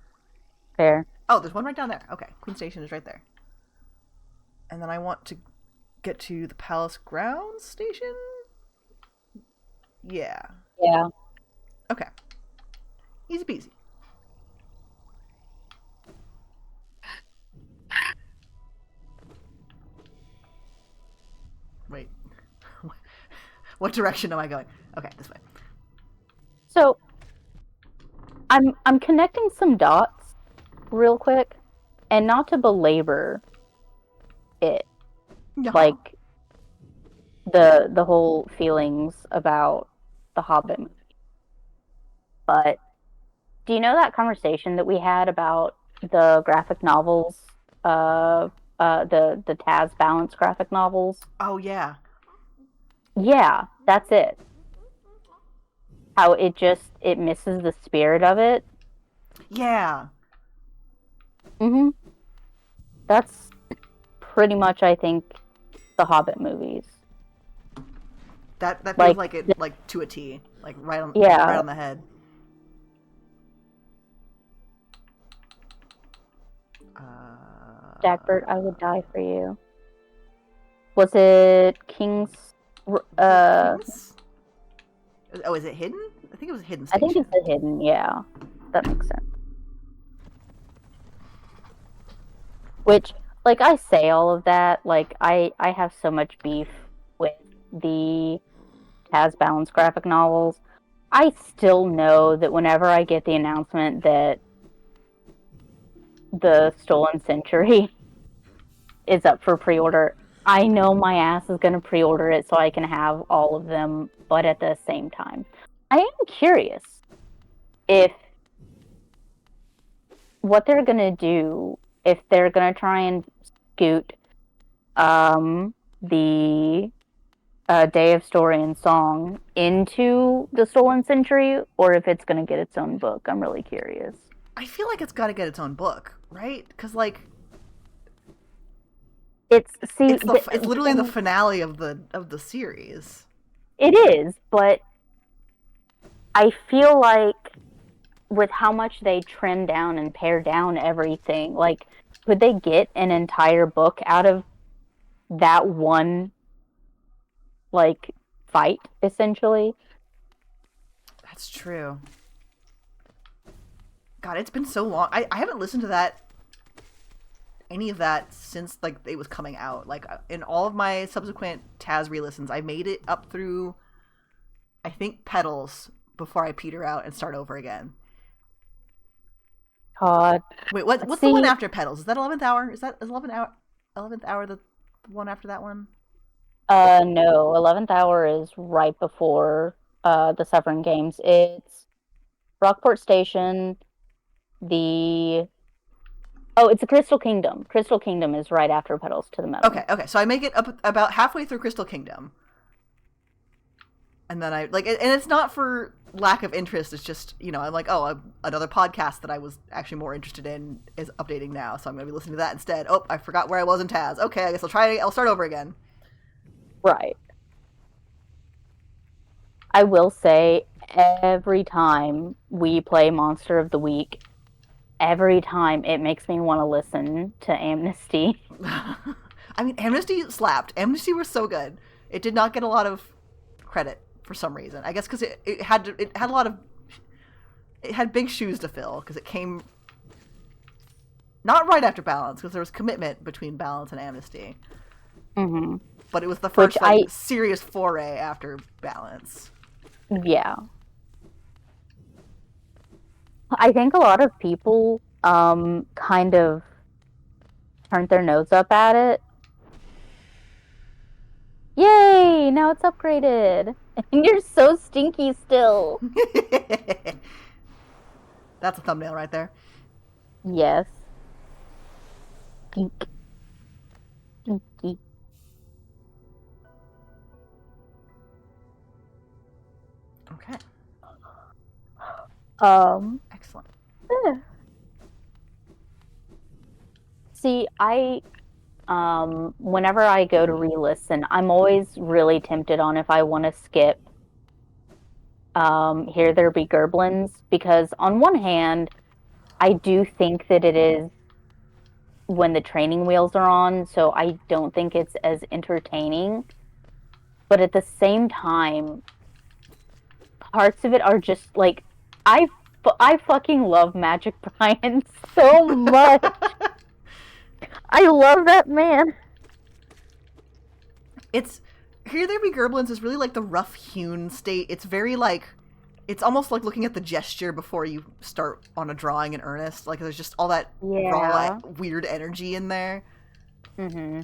Fair. Oh, there's one right down there. Okay, Queen Station is right there. And then I want to get to the Palace Grounds Station? Yeah. Yeah. Okay. Easy peasy. Wait. What direction am I going? Okay, this way. So I'm connecting some dots real quick, and not to belabor it, Yeah. like the whole feelings about the Hobbit movie. But do you know that conversation that we had about the graphic novels, the Taz Balance graphic novels? Oh, yeah. Yeah, that's it. How it misses the spirit of it. Yeah. Mm-hmm. That's pretty much, I think, the Hobbit movies. That feels Like, like it, like, to a T. Like, right yeah, on the head. Jackbert, I would die for you. Was it King's? Is it King's? Oh, is it Hidden? I think it was Hidden I think Station. it's the Hidden. Yeah, that makes sense. Which, like, I say all of that. Like, I have so much beef with the Taz Balance graphic novels. I still know that whenever I get the announcement that the Stolen Century is up for pre-order, I know my ass is going to pre-order it so I can have all of them, but at the same time, I am curious if what they're going to do, if they're going to try and scoot the Day of Story and Song into the Stolen Century, or if it's going to get its own book. I'm really curious. I feel like it's got to get its own book, right? Because, like, it's literally the finale of the series. It is, but I feel like with how much they trim down and pare down everything, like, could they get an entire book out of that one, like, fight, essentially? That's true. God, it's been so long. I haven't listened to any of that since, like, it was coming out. Like, in all of my subsequent Taz re-listens, I made it up through, I think, Petals before I peter out and start over again. God. Wait, what's the one after Petals? Is that 11th Hour? Is 11th Hour the one after that one? No, 11th Hour is right before the Severin games. It's Rockport Station, the it's the Crystal Kingdom. Crystal Kingdom is right after Petals to the Okay, Metal. okay. So I make it up about halfway through Crystal Kingdom, and then I like, and it's not for lack of interest. It's just, I'm like, oh, another podcast that I was actually more interested in is updating now, so I'm going to be listening to that instead. Oh, I forgot where I was in Taz. Okay, I guess I'll start over again. Right. I will say every time we play Monster of the Week, every time it makes me want to listen to Amnesty. I mean, Amnesty slapped. Amnesty was so good. It did not get a lot of credit for some reason. I guess because it had a lot of, it had big shoes to fill because it came not right after Balance, because there was commitment between Balance and Amnesty. Mm-hmm. But it was the Which first like serious foray after Balance. Yeah. I think a lot of people kind of turned their nose up at it. Yay! Now it's upgraded. And you're so stinky still. That's a thumbnail right there. Yes. Stink. Stinky. Okay. Excellent. Eh. See, whenever I go to re-listen, I'm always really tempted on if I want to skip Here There Be Gerblins, because on one hand, I do think that it is when the training wheels are on, so I don't think it's as entertaining. But at the same time, parts of it are just like I I fucking love Magic Brian so much. I love that man. It's Here There Be Gerblins is really like the rough hewn state. It's very like, it's almost like looking at the gesture before you start on a drawing in earnest. Like there's just all that raw, weird energy in there. Mm-hmm.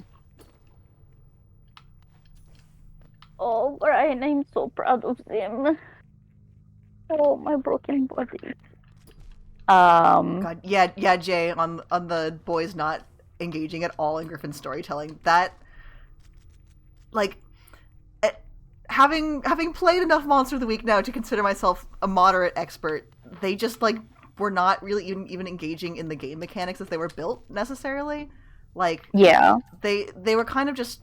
Oh, Brian, I'm so proud of him. Oh, my broken body. God, yeah, Jay, on the boys not engaging at all in Griffin's storytelling. That, like, having played enough Monster of the Week now to consider myself a moderate expert, they just like were not really even engaging in the game mechanics as they were built necessarily. Like, yeah, they were kind of just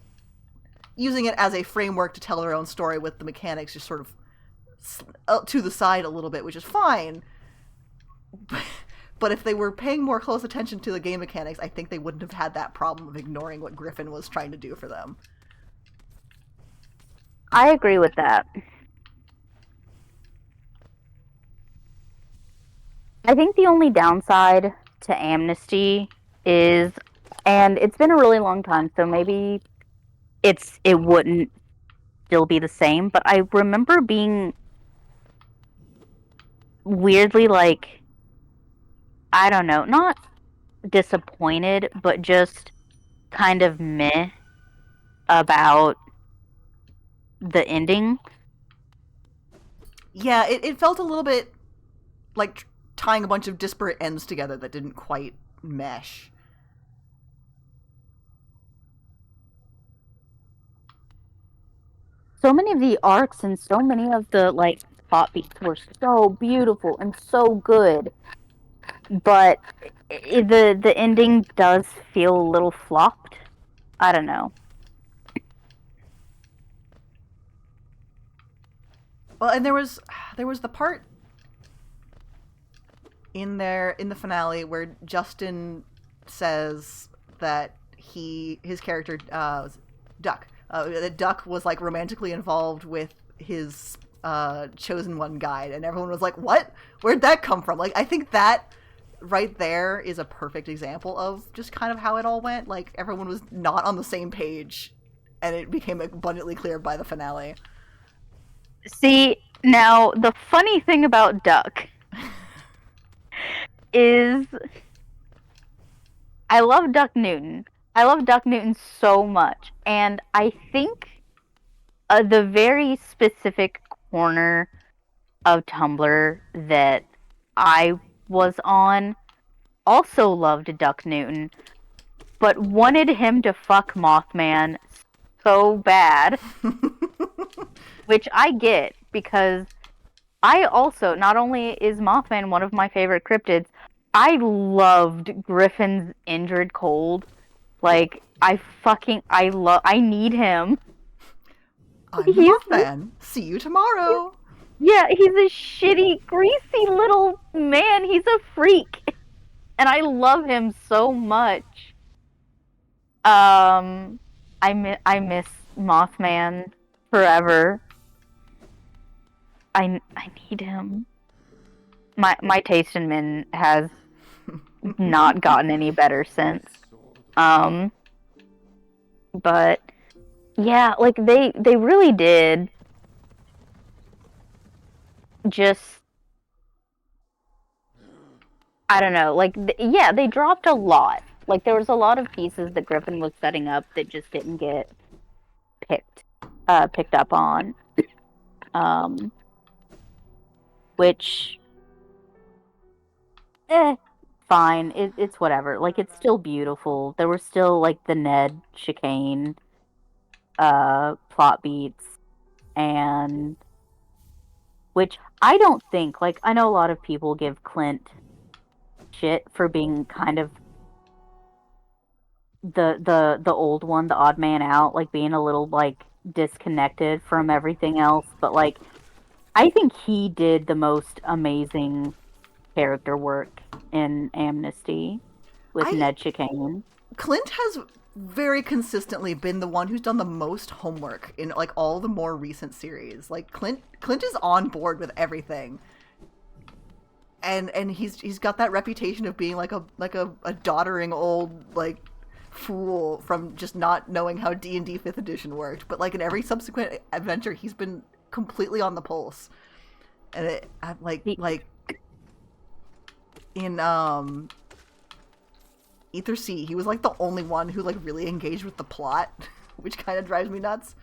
using it as a framework to tell their own story with the mechanics just sort of to the side a little bit, which is fine. But if they were paying more close attention to the game mechanics, I think they wouldn't have had that problem of ignoring what Griffin was trying to do for them. I agree with that. I think the only downside to Amnesty is, and it's been a really long time, so maybe it wouldn't still be the same, but I remember being weirdly like, I don't know, not disappointed, but just kind of meh about the ending. Yeah, it felt a little bit like tying a bunch of disparate ends together that didn't quite mesh. So many of the arcs and so many of the like plot beats were so beautiful and so good, but the ending does feel a little flopped. I don't know. Well, and there was the part in the finale where Justin says that his character Duck that Duck was like romantically involved with his chosen one guide, and everyone was like, "What? Where'd that come from?" Like, I think that right there is a perfect example of just kind of how it all went. Like, everyone was not on the same page, and it became abundantly clear by the finale. See, now the funny thing about Duck is I love Duck Newton. I love Duck Newton so much, and I think the very specific corner of Tumblr that I was on also loved Duck Newton, but wanted him to fuck Mothman so bad, which I get because I also, not only is Mothman one of my favorite cryptids, I loved Griffin's Injured Cold. Like, I need him. I'm the He's this, Mothman. See you tomorrow. yeah, he's a shitty, greasy little man. He's a freak. And I love him so much. Um, I miss Mothman forever. I need him. My taste in men has not gotten any better since. Um, but yeah, like they really did just I don't know, like yeah, they dropped a lot. Like there was a lot of pieces that Griffin was setting up that just didn't get picked picked up on. Um, which fine. It's whatever. Like it's still beautiful. There were still like the Ned chicane plot beats and which I don't think like I know a lot of people give Clint shit for being kind of the old one, the odd man out, like being a little like disconnected from everything else, but like I think he did the most amazing character work in Amnesty with I Ned Chicane. Clint has very consistently been the one who's done the most homework in like all the more recent series. Like Clint is on board with everything. And he's got that reputation of being like a doddering old like fool from just not knowing how D&D 5th edition worked, but like in every subsequent adventure he's been completely on the pulse. And like in Ether Sea, he was like the only one who like really engaged with the plot, which kind of drives me nuts.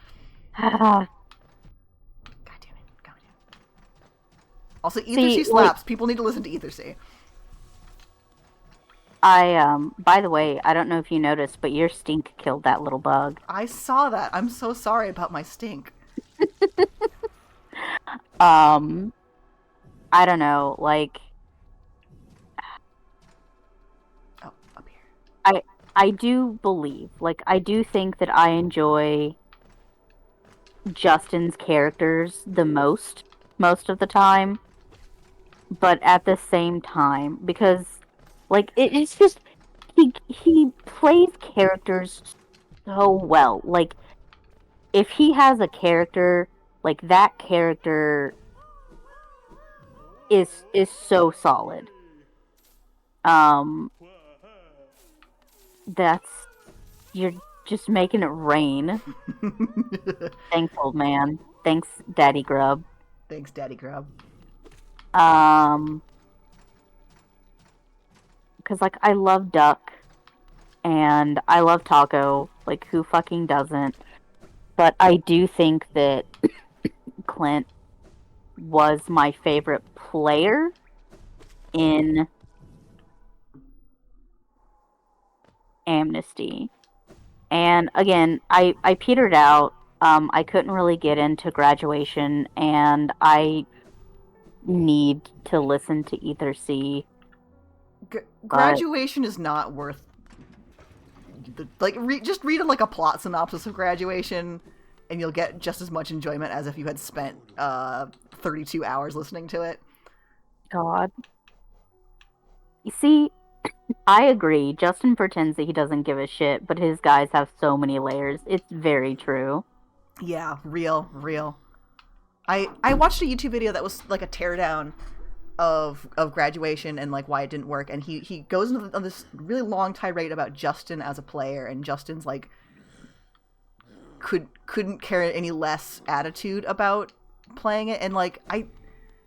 God damn it. God damn it. Also, Ether Sea slaps. Like, people need to listen to Ether Sea. By the way, I don't know if you noticed, but your stink killed that little bug. I saw that. I'm so sorry about my stink. I don't know, like oh, up here. I do believe, like I do think that I enjoy Justin's characters the most of the time, but at the same time because like it's just he plays characters so well. Like if he has a character, like that character is so solid. That's you're just making it rain. Thanks, old man. Thanks, Daddy Grub. Thanks, Daddy Grub. Because like I love Duck, and I love Taco. Like who fucking doesn't? But I do think that Clint was my favorite player in Amnesty. And again, I petered out. I couldn't really get into Graduation, and I need to listen to Ether Sea. Graduation is not worth. Like, just read like a plot synopsis of Graduation, and you'll get just as much enjoyment as if you had spent 32 hours listening to it. God. You see, I agree. Justin pretends that he doesn't give a shit, but his guys have so many layers. It's very true. Yeah, real. I watched a YouTube video that was like a teardown of Graduation and like why it didn't work, and he goes into on this really long tirade about Justin as a player, and Justin's like couldn't care any less attitude about playing it, and like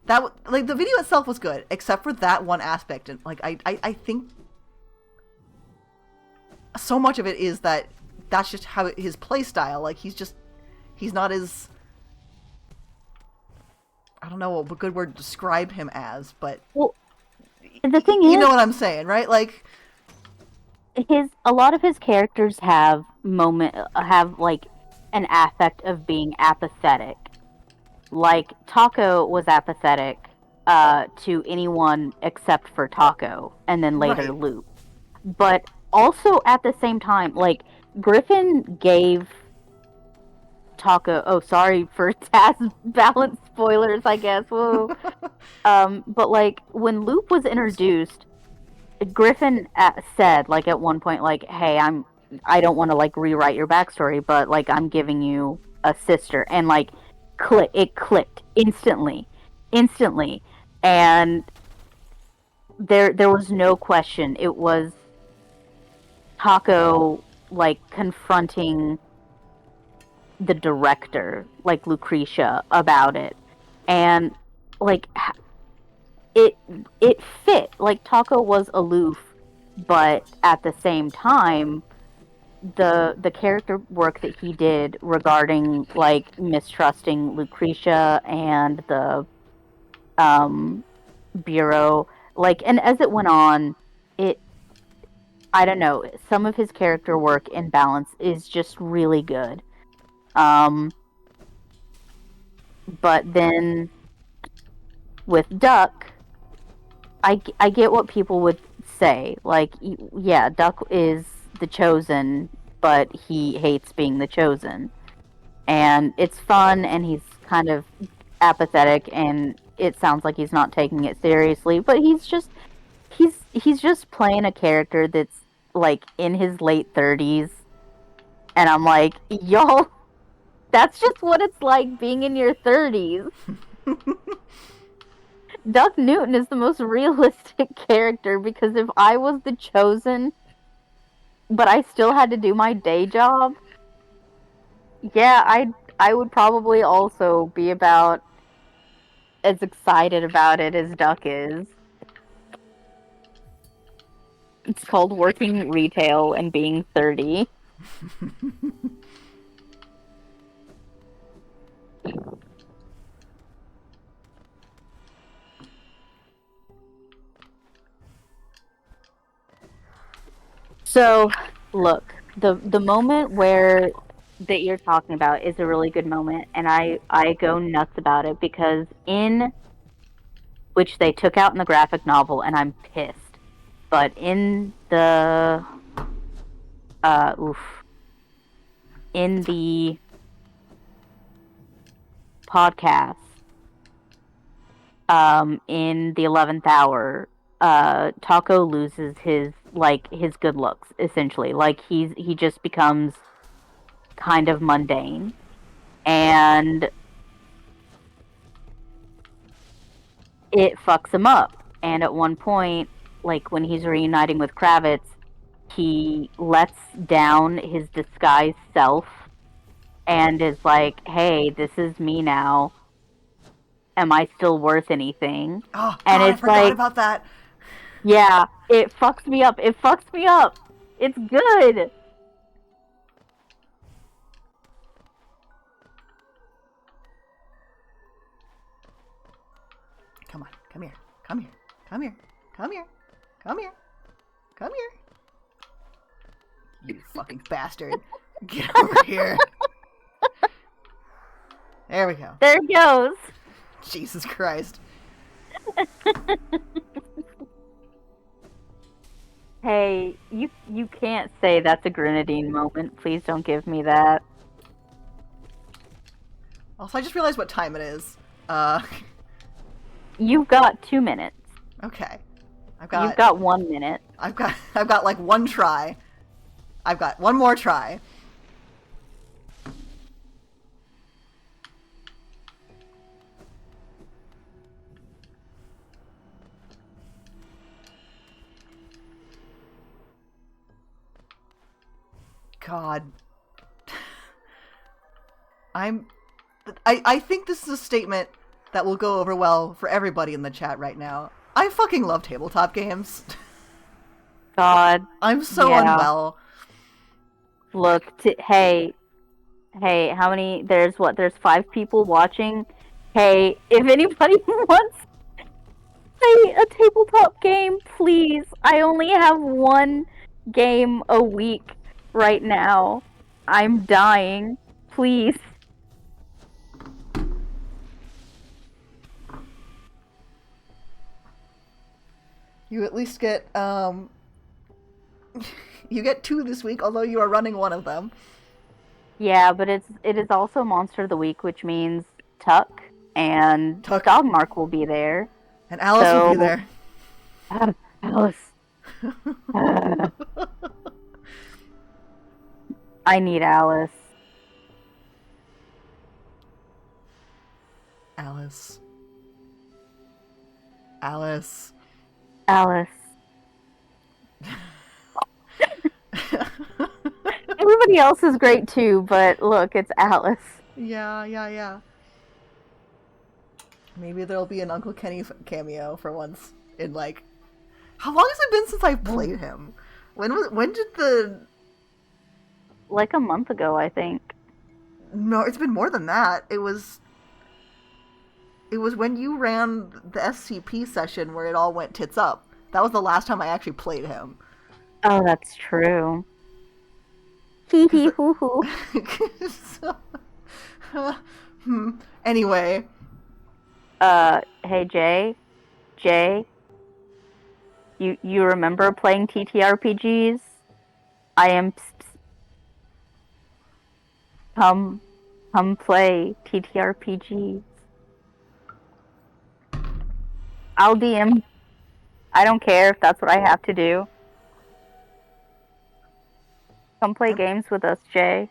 the video itself was good except for that one aspect, and like I think so much of it is that's just how his play style, like he's not as I don't know what good word to describe him as, but Well, the thing you know is, what I'm saying, right? Like, a lot of his characters have like an affect of being apathetic. Like Taco was apathetic to anyone except for Taco, and then later right. Loop. But also at the same time, like Griffin gave Taco. Oh, sorry for task balance spoilers, I guess. Whoa. But like when Loop was introduced, Griffin said like at one point like, "Hey, I don't want to like rewrite your backstory, but like I'm giving you a sister," and like it clicked instantly, and there was no question. It was Taco like confronting the director, like Lucretia, about it, and like it it fit. Like Taco was aloof, but at the same time, the character work that he did regarding like mistrusting Lucretia and the um bureau, like, and as it went on, it I don't know, some of his character work in Balance is just really good. Um, but then with Duck, I get what people would say. Like, yeah, Duck is the chosen, but he hates being the chosen. And it's fun, and he's kind of apathetic, and it sounds like he's not taking it seriously, but he's just playing a character that's like in his late 30s, and I'm like, y'all, that's just what it's like being in your 30s. Duck Newton is the most realistic character because if I was the chosen, but I still had to do my day job, yeah, I would probably also be about as excited about it as Duck is. It's called working retail and being 30. So, look, the moment where that you're talking about is a really good moment, and I go nuts about it because in which they took out in the graphic novel, and I'm pissed. But in the oof, in the podcast, in the 11th hour, Taco loses his good looks essentially. Like he just becomes kind of mundane, and it fucks him up. And at one point, like when he's reuniting with Kravitz, he lets down his disguised self and is like, "Hey, this is me now. Am I still worth anything?" Oh And God, I it's forgot like, about that. yeah, it fucks me up. It fucks me up. It's good. Come on, come here, come here, come here, come here, come here, come here. You fucking bastard. Get over here. There we go. There it goes. Jesus Christ. Hey, you can't say that's a grenadine moment. Please don't give me that. Also, I just realized what time it is. You've got 2 minutes. Okay. You've got 1 minute. I've got like one try. I've got one more try. God. I think this is a statement that will go over well for everybody in the chat right now. I fucking love tabletop games. God. I'm so Yeah. unwell. Look, hey, how many? There's 5 people watching. Hey, if anybody wants a tabletop game, please. I only have one game a week right now. I'm dying. Please. You at least get you get 2 this week, although you are running one of them. Yeah, but it is also Monster of the Week, which means Tuck and Tuck Dogmark will be there. and Alice will be So, there. Alice. I need Alice. Alice. Alice. Alice. Everybody else is great too, but look, it's Alice. Yeah. Maybe there'll be an Uncle Kenny cameo for once in like. How long has it been since I've played him? When did the? Like a month ago, I think. No, it's been more than that. It was when you ran the SCP session where it all went tits up. That was the last time I actually played him. Oh, that's true. Hee hee hoo hoo. So, anyway. Hey Jay, you remember playing TTRPGs? I am. Come play TTRPGs. I'll DM. I don't care if that's what I have to do. Come play games with us, Jay.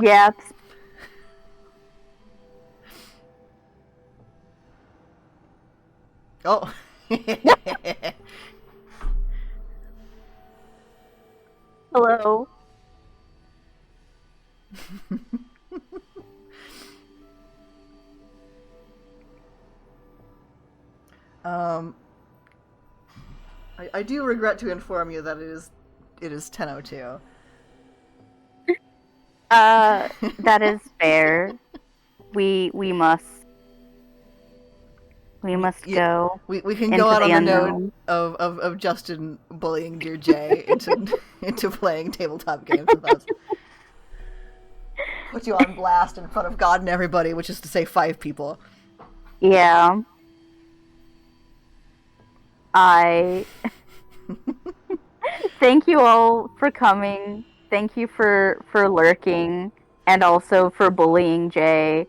Yeah. Oh. Hello. I do regret to inform you that it is 10:02. That is fair. We must go. We can into go out the on the unknown. note of Justin bullying dear Jay into playing tabletop games with us. Put you on blast in front of God and everybody, which is to say 5 people. Yeah. I thank you all for coming. Thank you for lurking and also for bullying Jay.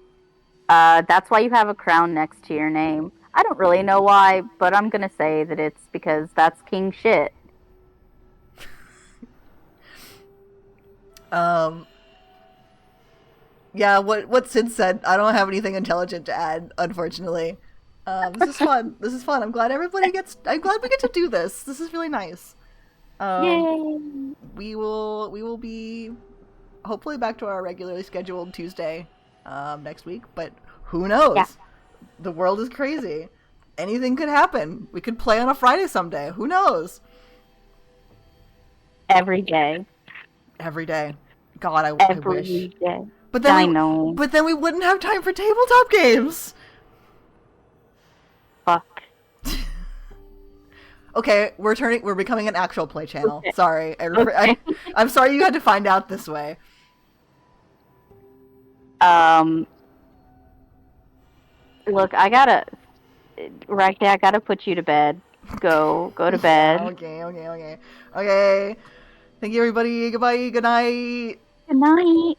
That's why you have a crown next to your name. I don't really know why, but I'm gonna say that it's because that's king shit. Yeah, what Sid said, I don't have anything intelligent to add, unfortunately. This is fun. This is fun. I'm glad we get to do this. This is really nice. Yay! We will be hopefully back to our regularly scheduled Tuesday next week, but who knows? Yeah. The world is crazy. Anything could happen. We could play on a Friday someday. Who knows? Every day. Every day. God, I wish. Every day. But I then know. But then we wouldn't have time for tabletop games. Fuck. Okay, we're becoming an actual play channel. Okay. Sorry. Okay. I'm sorry you had to find out this way. Look, Ragsy, I gotta put you to bed. Go to bed. Okay. Thank you, everybody. Goodbye. Good night. Good night.